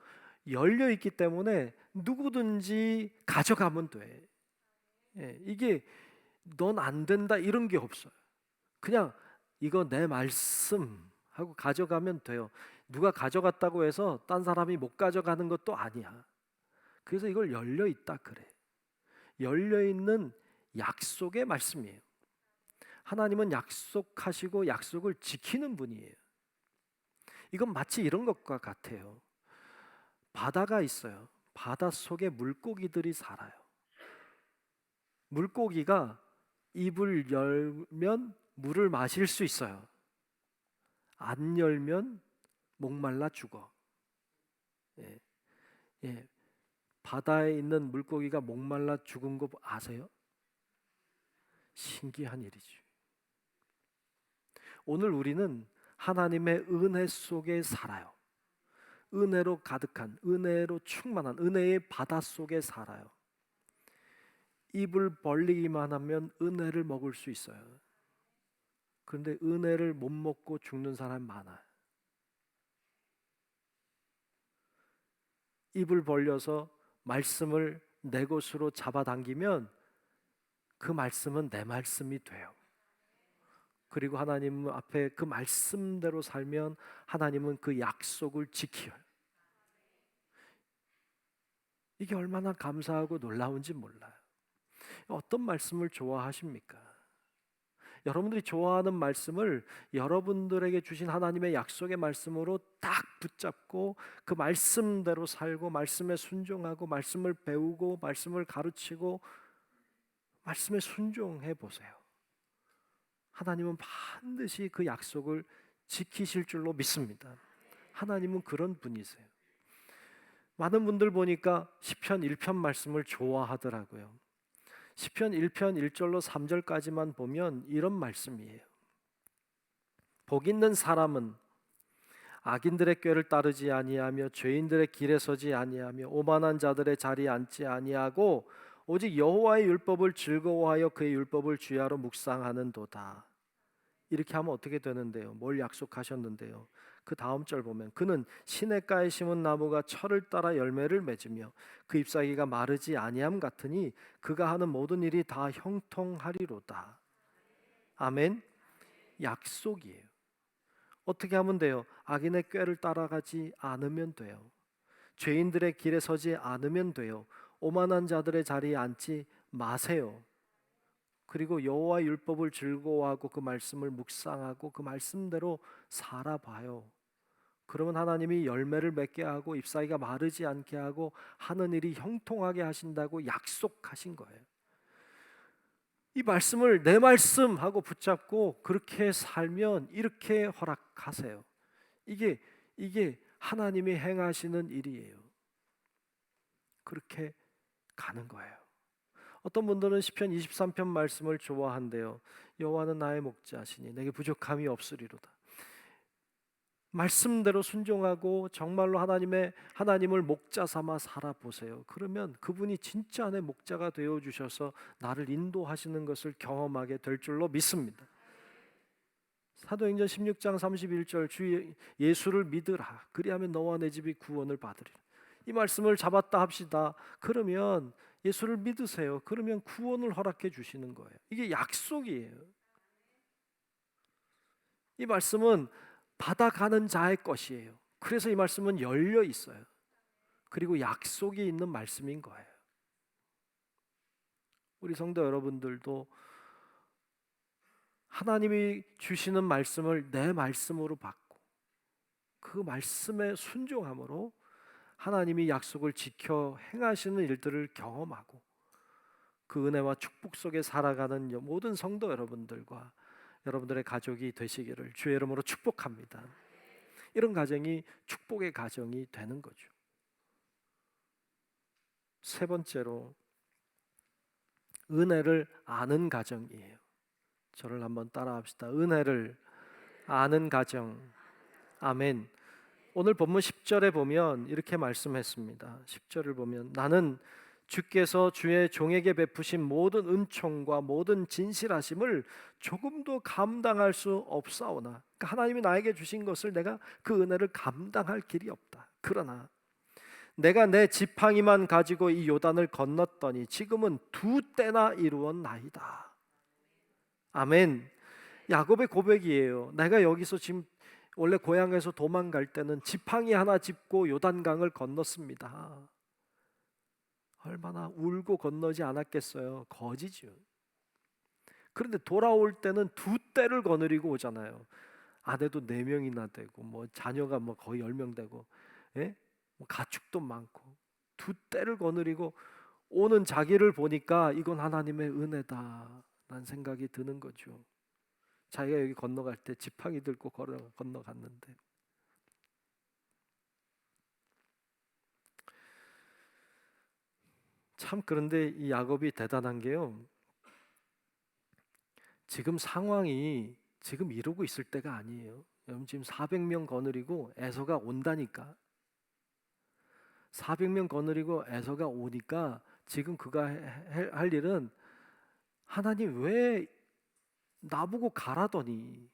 열려있기 때문에 누구든지 가져가면 돼. 이게 넌 안 된다 이런 게 없어요. 그냥 이거 내 말씀 하고 가져가면 돼요. 누가 가져갔다고 해서 딴 사람이 못 가져가는 것도 아니야. 그래서 이걸 열려 있다 그래. 열려 있는 약속의 말씀이에요. 하나님은 약속하시고 약속을 지키는 분이에요. 이건 마치 이런 것과 같아요. 바다가 있어요. 바다 속에 물고기들이 살아요. 물고기가 입을 열면 물을 마실 수 있어요. 안 열면 목말라 죽어. 바다에 있는 물고기가 목말라 죽은 거 아세요? 신기한 일이죠. 오늘 우리는 하나님의 은혜 속에 살아요. 은혜로 가득한, 은혜로 충만한 은혜의 바다 속에 살아요. 입을 벌리기만 하면 은혜를 먹을 수 있어요. 그런데 은혜를 못 먹고 죽는 사람 많아요. 입을 벌려서 말씀을 내 것으로 잡아당기면 그 말씀은 내 말씀이 돼요. 그리고 하나님 앞에 그 말씀대로 살면 하나님은 그 약속을 지켜요. 이게 얼마나 감사하고 놀라운지 몰라요. 어떤 말씀을 좋아하십니까? 여러분들이 좋아하는 말씀을 여러분들에게 주신 하나님의 약속의 말씀으로 딱 붙잡고 그 말씀대로 살고 말씀에 순종하고 말씀을 배우고 말씀을 가르치고 말씀에 순종해 보세요. 하나님은 반드시 그 약속을 지키실 줄로 믿습니다. 하나님은 그런 분이세요. 많은 분들 보니까 시편 1편 말씀을 좋아하더라고요. 시편 1편 1절로 3절까지만 보면 이런 말씀이에요. 복 있는 사람은 악인들의 꾀를 따르지 아니하며 죄인들의 길에 서지 아니하며 오만한 자들의 자리에 앉지 아니하고 오직 여호와의 율법을 즐거워하여 그의 율법을 주야로 묵상하는도다. 이렇게 하면 어떻게 되는데요? 뭘 약속하셨는데요? 그 다음 절 보면 그는 시냇가에 심은 나무가 철을 따라 열매를 맺으며 그 잎사귀가 마르지 아니함 같으니 그가 하는 모든 일이 다 형통하리로다. 아멘. 약속이에요. 어떻게 하면 돼요? 악인의 꾀를 따라가지 않으면 돼요. 죄인들의 길에 서지 않으면 돼요. 오만한 자들의 자리에 앉지 마세요. 그리고 여호와의 율법을 즐거워하고 그 말씀을 묵상하고 그 말씀대로 살아봐요. 그러면 하나님이 열매를 맺게 하고 잎사귀가 마르지 않게 하고 하는 일이 형통하게 하신다고 약속하신 거예요. 이 말씀을 내 말씀하고 붙잡고 그렇게 살면 이렇게 허락하세요. 이게 하나님이 행하시는 일이에요. 그렇게 가는 거예요. 어떤 분들은 시편 23편 말씀을 좋아한대요. 여호와는 나의 목자시니 내게 부족함이 없으리로다. 말씀대로 순종하고 정말로 하나님을 목자 삼아 살아보세요. 그러면 그분이 진짜 내 목자가 되어 주셔서 나를 인도하시는 것을 경험하게 될 줄로 믿습니다. 사도행전 16장 31절 주 예수를 믿으라. 그리하면 너와 내 집이 구원을 받으리라. 이 말씀을 잡았다 합시다. 그러면 예수를 믿으세요. 그러면 구원을 허락해 주시는 거예요. 이게 약속이에요. 이 말씀은 받아가는 자의 것이에요. 그래서 이 말씀은 열려 있어요. 그리고 약속이 있는 말씀인 거예요. 우리 성도 여러분들도 하나님이 주시는 말씀을 내 말씀으로 받고 그 말씀에 순종함으로 하나님이 약속을 지켜 행하시는 일들을 경험하고 그 은혜와 축복 속에 살아가는 모든 성도 여러분들과 여러분들의 가족이 되시기를 주의 이름으로 축복합니다. 이런 가정이 축복의 가정이 되는 거죠. 세 번째로 은혜를 아는 가정이에요. 저를 한번 따라합시다. 은혜를 아는 가정. 아멘. 오늘 본문 10절에 보면 이렇게 말씀했습니다. 10절을 보면 나는 주께서 주의 종에게 베푸신 모든 은총과 모든 진실하심을 조금도 감당할 수 없사오나, 그러니까 하나님이 나에게 주신 것을 내가 그 은혜를 감당할 길이 없다. 그러나 내가 내 지팡이만 가지고 이 요단을 건넜더니 지금은 2때나 이루었나이다. 아멘. 야곱의 고백이에요. 내가 여기서 지금 원래 고향에서 도망갈 때는 지팡이 하나 짚고 요단강을 건넜습니다. 얼마나 울고 건너지 않았겠어요. 거지죠. 그런데 돌아올 때는 두 떼를 거느리고 오잖아요. 아내도 4명이나 되고 뭐 자녀가 뭐 거의 10명 되고, 예? 뭐 가축도 많고 두 떼를 거느리고 오는 자기를 보니까 이건 하나님의 은혜다라는 생각이 드는 거죠. 자기가 여기 건너갈 때 지팡이 들고 건너갔는데, 참 그런데 이 야곱이 대단한 게요, 지금 상황이 지금 이러고 있을 때가 아니에요. 여러분 지금 400명 거느리고 에서가 온다니까. 400명 거느리고 에서가 오니까 지금 그가 할 일은, 하나님 왜 나보고 가라더니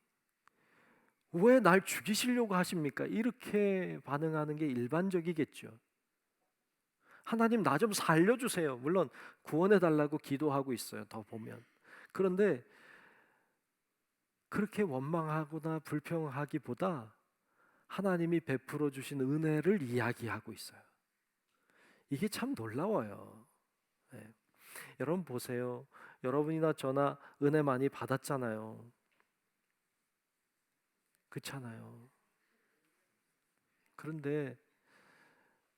왜 날 죽이시려고 하십니까? 이렇게 반응하는 게 일반적이겠죠. 하나님 나 좀 살려주세요. 물론 구원해 달라고 기도하고 있어요. 더 보면. 그런데 그렇게 원망하거나 불평하기보다 하나님이 베풀어 주신 은혜를 이야기하고 있어요. 이게 참 놀라워요. 네. 여러분 보세요. 여러분이나 저나 은혜 많이 받았잖아요. 그렇잖아요. 그런데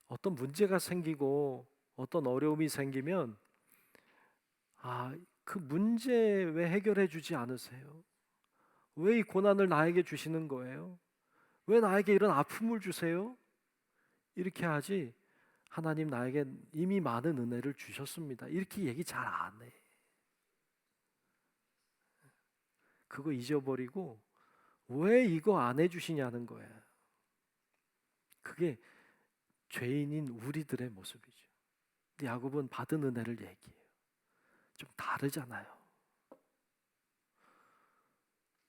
어떤 문제가 생기고 어떤 어려움이 생기면, 그 문제 왜 해결해 주지 않으세요? 왜 이 고난을 나에게 주시는 거예요? 왜 나에게 이런 아픔을 주세요? 이렇게 하지, 하나님 나에게 이미 많은 은혜를 주셨습니다, 이렇게 얘기 잘 안 해. 그거 잊어버리고 왜 이거 안 해주시냐는 거야. 그게 죄인인 우리들의 모습이죠. 근데 야곱은 받은 은혜를 얘기해요. 좀 다르잖아요.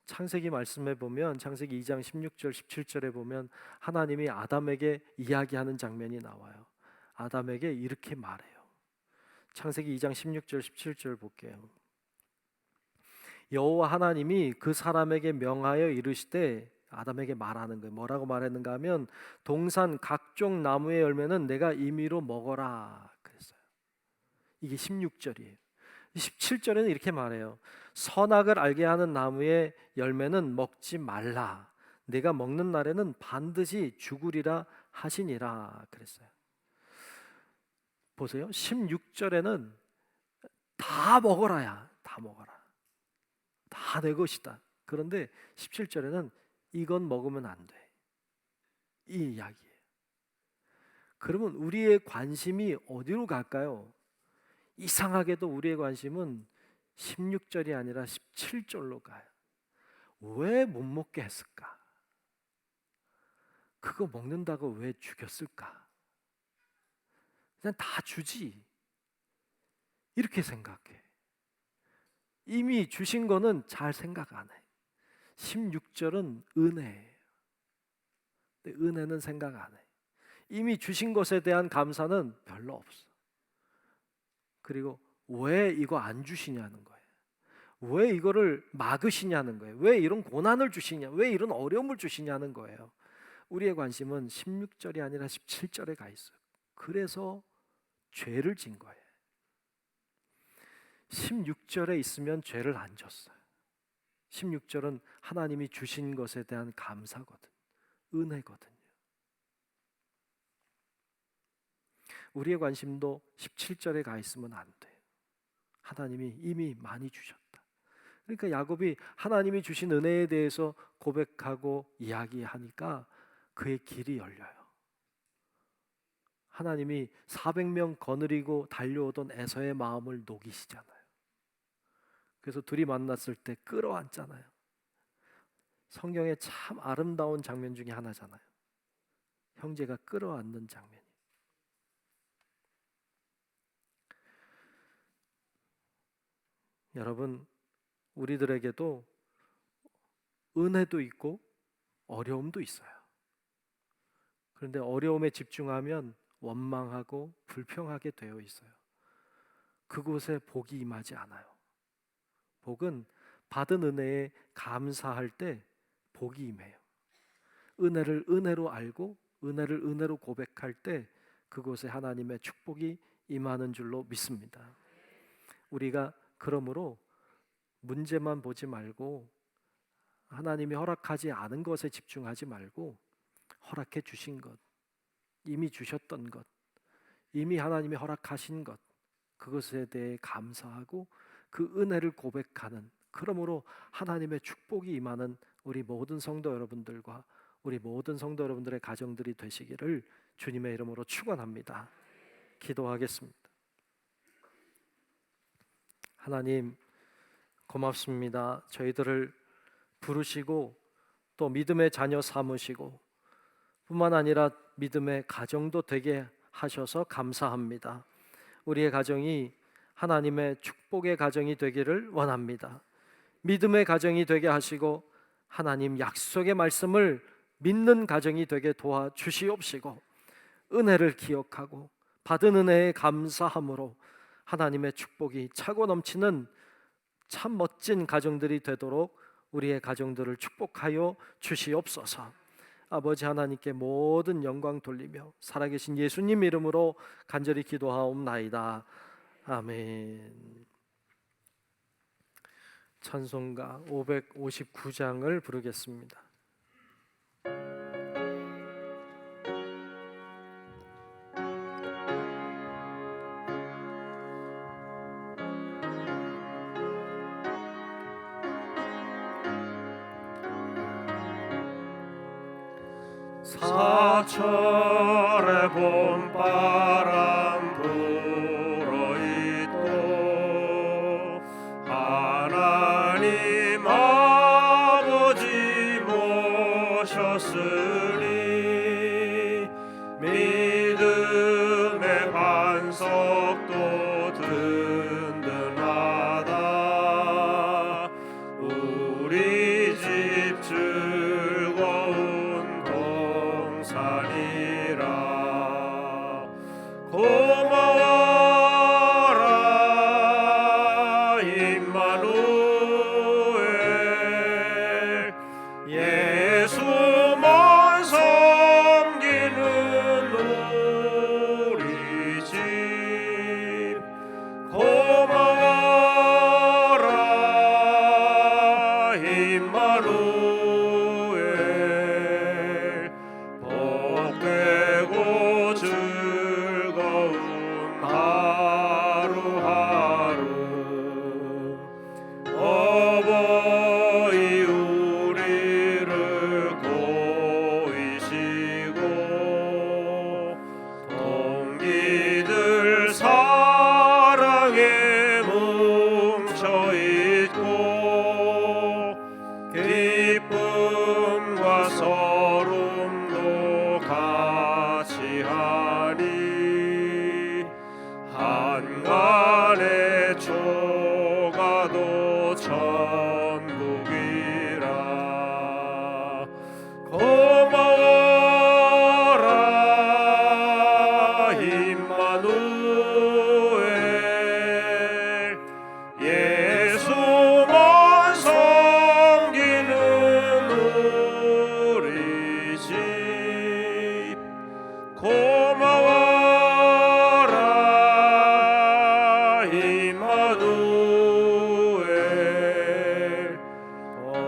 창세기 말씀에 보면, 창세기 2장 16절 17절에 보면 하나님이 아담에게 이야기하는 장면이 나와요. 아담에게 이렇게 말해요. 창세기 2장 16절 17절 볼게요. 여호와 하나님이 그 사람에게 명하여 이르시되, 아담에게 말하는 거예요. 뭐라고 말했는가 하면, 동산 각종 나무의 열매는 내가 임의로 먹어라 그랬어요. 이게 16절이에요. 17절에는 이렇게 말해요. 선악을 알게 하는 나무의 열매는 먹지 말라. 내가 먹는 날에는 반드시 죽으리라 하시니라 그랬어요. 보세요. 16절에는 다 먹어라야. 다 먹어라. 다 내 것이다. 그런데 17절에는 이건 먹으면 안 돼. 이 이야기예요. 그러면 우리의 관심이 어디로 갈까요? 이상하게도 우리의 관심은 16절이 아니라 17절로 가요. 왜 못 먹게 했을까? 그거 먹는다고 왜 죽였을까? 그냥 다 주지, 이렇게 생각해. 이미 주신 거는 잘 생각 안 해. 16절은 은혜예요. 근데 은혜는 생각 안 해. 이미 주신 것에 대한 감사는 별로 없어. 그리고 왜 이거 안 주시냐는 거예요. 왜 이거를 막으시냐는 거예요. 왜 이런 고난을 주시냐, 왜 이런 어려움을 주시냐는 거예요. 우리의 관심은 16절이 아니라 17절에 가 있어요. 그래서 죄를 진 거예요. 16절에 있으면 죄를 안 졌어요. 16절은 하나님이 주신 것에 대한 감사거든, 은혜거든요. 우리의 관심도 17절에 가 있으면 안 돼요. 하나님이 이미 많이 주셨다. 그러니까 야곱이 하나님이 주신 은혜에 대해서 고백하고 이야기하니까 그의 길이 열려요. 하나님이 400명 거느리고 달려오던 에서의 마음을 녹이시잖아요. 그래서 둘이 만났을 때 끌어안잖아요. 성경에 참 아름다운 장면 중에 하나잖아요. 형제가 끌어안는 장면이. 여러분, 우리들에게도 은혜도 있고 어려움도 있어요. 그런데 어려움에 집중하면 원망하고 불평하게 되어 있어요. 그곳에 복이 임하지 않아요. 복은 받은 은혜에 감사할 때 복이 임해요. 은혜를 은혜로 알고 은혜를 은혜로 고백할 때 그곳에 하나님의 축복이 임하는 줄로 믿습니다. 우리가 그러므로 문제만 보지 말고 하나님이 허락하지 않은 것에 집중하지 말고 허락해 주신 것, 이미 주셨던 것, 이미 하나님이 허락하신 것, 그것에 대해 감사하고 그 은혜를 고백하는, 그러므로 하나님의 축복이 임하는 우리 모든 성도 여러분들과 우리 모든 성도 여러분들의 가정들이 되시기를 주님의 이름으로 축원합니다. 기도하겠습니다. 하나님 고맙습니다. 저희들을 부르시고 또 믿음의 자녀 삼으시고 뿐만 아니라 믿음의 가정도 되게 하셔서 감사합니다. 우리의 가정이 하나님의 축복의 가정이 되기를 원합니다. 믿음의 가정이 되게 하시고 하나님 약속의 말씀을 믿는 가정이 되게 도와주시옵시고 은혜를 기억하고 받은 은혜에 감사함으로 하나님의 축복이 차고 넘치는 참 멋진 가정들이 되도록 우리의 가정들을 축복하여 주시옵소서. 아버지 하나님께 모든 영광 돌리며 살아계신 예수님 이름으로 간절히 기도하옵나이다. 아멘. 찬송가 559장을 부르겠습니다. 사철의 봄바람 불어있고 하나님 아버지 모셨으니 믿음의 반석도 든든하다. 우리 집 즐거운 동산이라. 고마워라 임마누엘. 예수만 섬기는 우리 집. 고마워라 임마누엘. 복되고 즐거운 하루하루. 어버이 우리를 고이시고 동기들 사랑에 뭉쳐있고 기쁨과 서름도 같이 하니 한간의 초가도 천국이라. 고마워라 임마누엘. 예수만 섬기는 우리 집. 고마워라 임마누엘.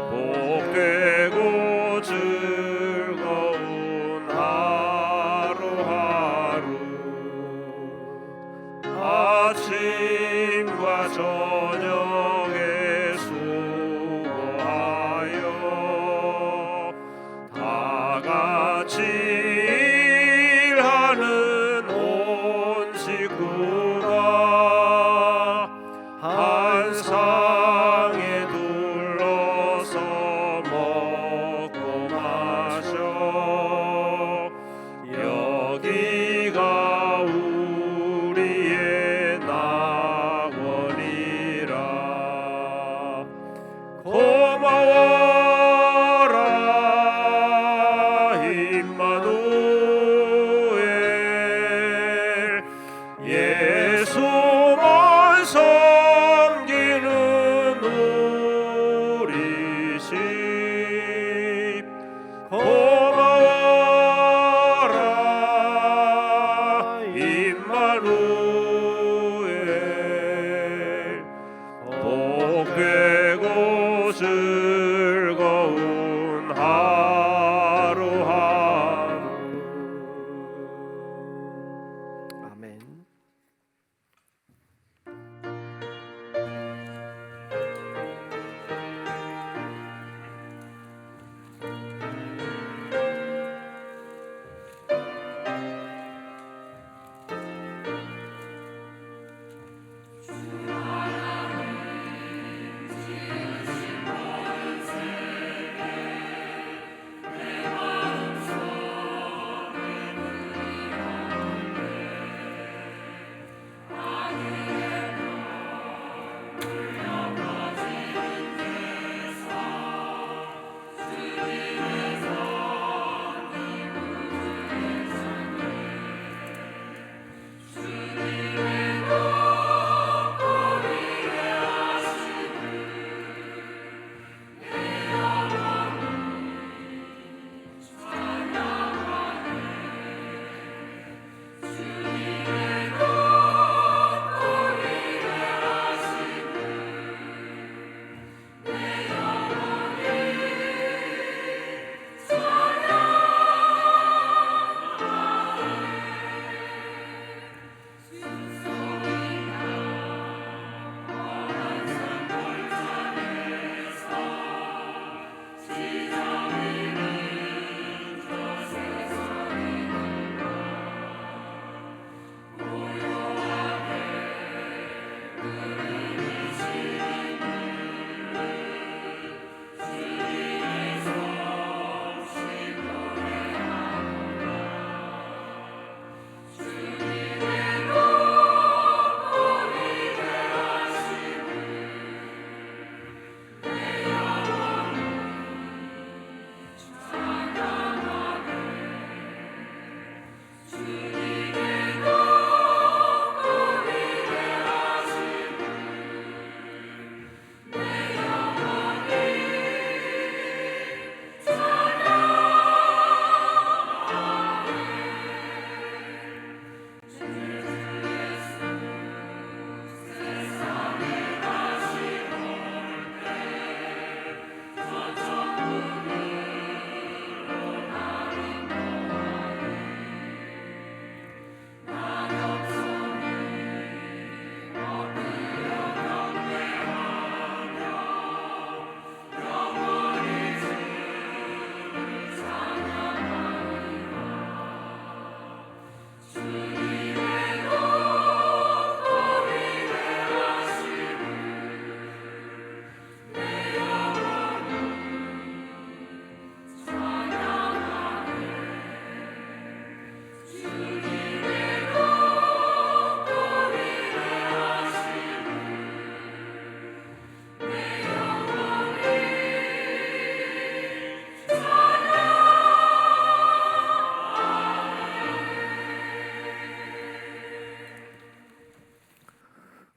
복되고 즐거운 하루하루. 아침과 저녁에 수고하여 다 같이 일하는 온 식구가 한 상에 둘러서 먹고 마셔. 여기가 우리의 낙원이라.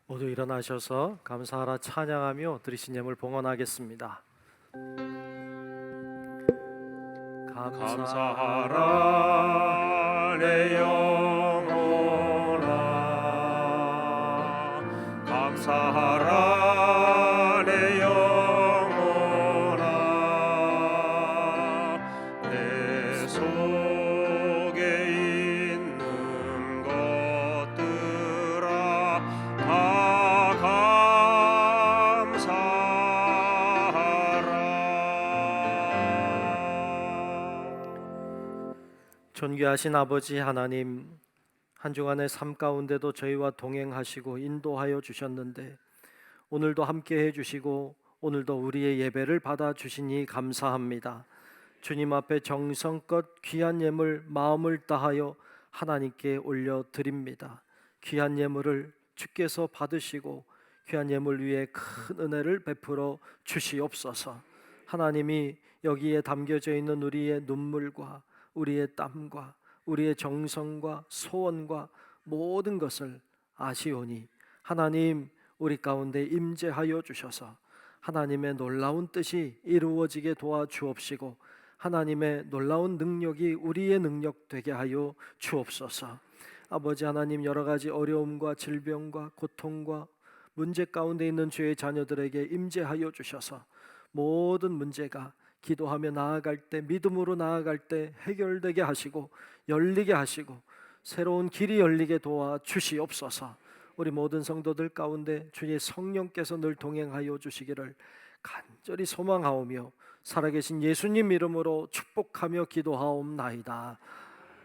모두 일어나셔서 감사하라 찬양하며 드리신 예물 봉헌하겠습니다. 감사하라 내 영혼아, 감사하라 내 영혼아, 내 속에 있는 것들아 다 감사하라. 존귀하신 아버지 하나님, 한 주간의 삶 가운데도 저희와 동행하시고 인도하여 주셨는데 오늘도 함께 해주시고 오늘도 우리의 예배를 받아주시니 감사합니다. 주님 앞에 정성껏 귀한 예물 마음을 다하여 하나님께 올려드립니다. 귀한 예물을 주께서 받으시고 귀한 예물 위에 큰 은혜를 베풀어 주시옵소서. 하나님이 여기에 담겨져 있는 우리의 눈물과 우리의 땀과 우리의 정성과 소원과 모든 것을 아시오니 하나님 우리 가운데 임재하여 주셔서 하나님의 놀라운 뜻이 이루어지게 도와주옵시고 하나님의 놀라운 능력이 우리의 능력 되게 하여 주옵소서. 아버지 하나님, 여러 가지 어려움과 질병과 고통과 문제 가운데 있는 주의 자녀들에게 임재하여 주셔서 모든 문제가 기도하며 나아갈 때, 믿음으로 나아갈 때 해결되게 하시고 열리게 하시고 새로운 길이 열리게 도와 주시옵소서. 우리 모든 성도들 가운데 주의 성령께서 늘 동행하여 주시기를 간절히 소망하오며 살아계신 예수님 이름으로 축복하며 기도하옵나이다.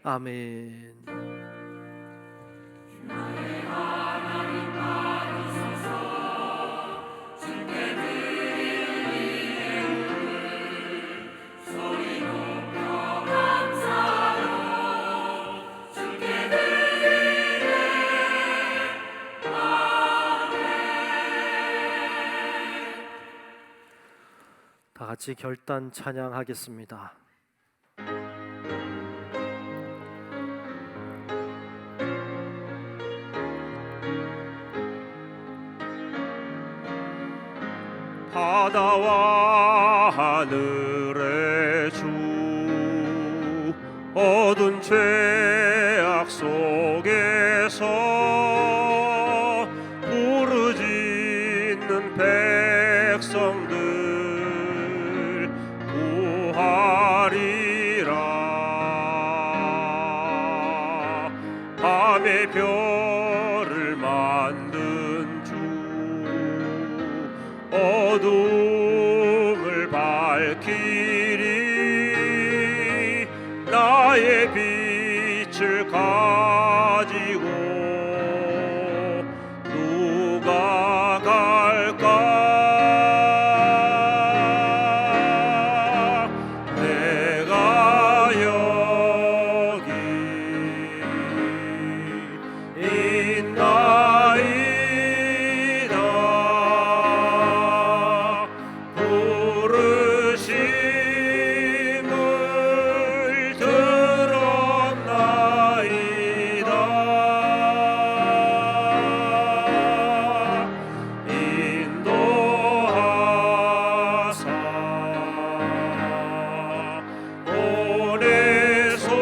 아멘. 다 같이 결단 찬양하겠습니다. 바다와 하늘의 주, 어두운 죄악 속에서 부르짖는 백성들 구하리라. 밤의 별을 만든 주, 어둠을 밝히리. 나의 빛을 가지고 누가 갈까? 내가 여기 있나이다. 부르심을 들었나이다. 인도하사 보내소서.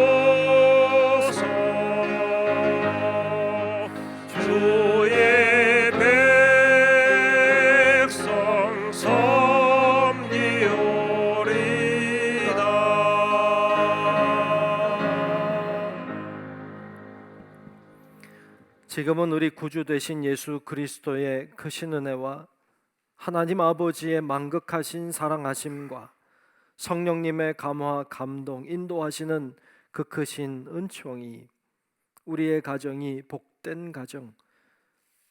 주의 백성 섬기오리다. 지금은 우리 구주 되신 예수 그리스도의 크신 은혜와 하나님 아버지의 만극하신 사랑하심과 성령님의 감화 감동 인도하시는 그 크신 은총이 우리의 가정이 복된 가정,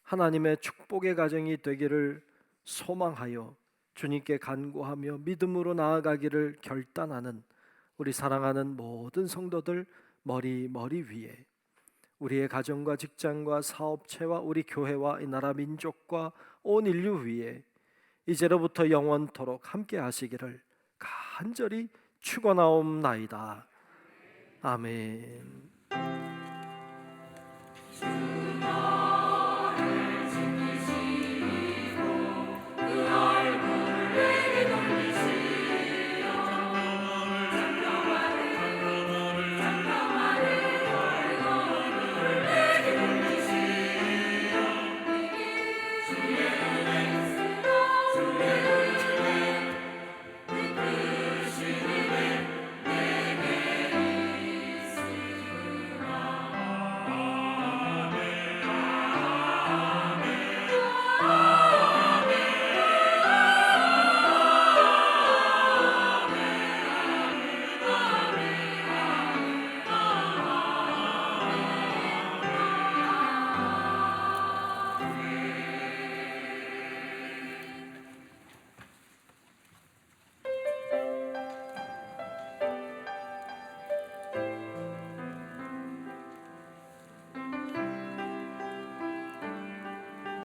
하나님의 축복의 가정이 되기를 소망하여 주님께 간구하며 믿음으로 나아가기를 결단하는 우리 사랑하는 모든 성도들 머리 위에, 우리의 가정과 직장과 사업체와 우리 교회와 이 나라 민족과 온 인류 위에 이제로부터 영원토록 함께 하시기를 간절히 축원하옵나이다. 아멘.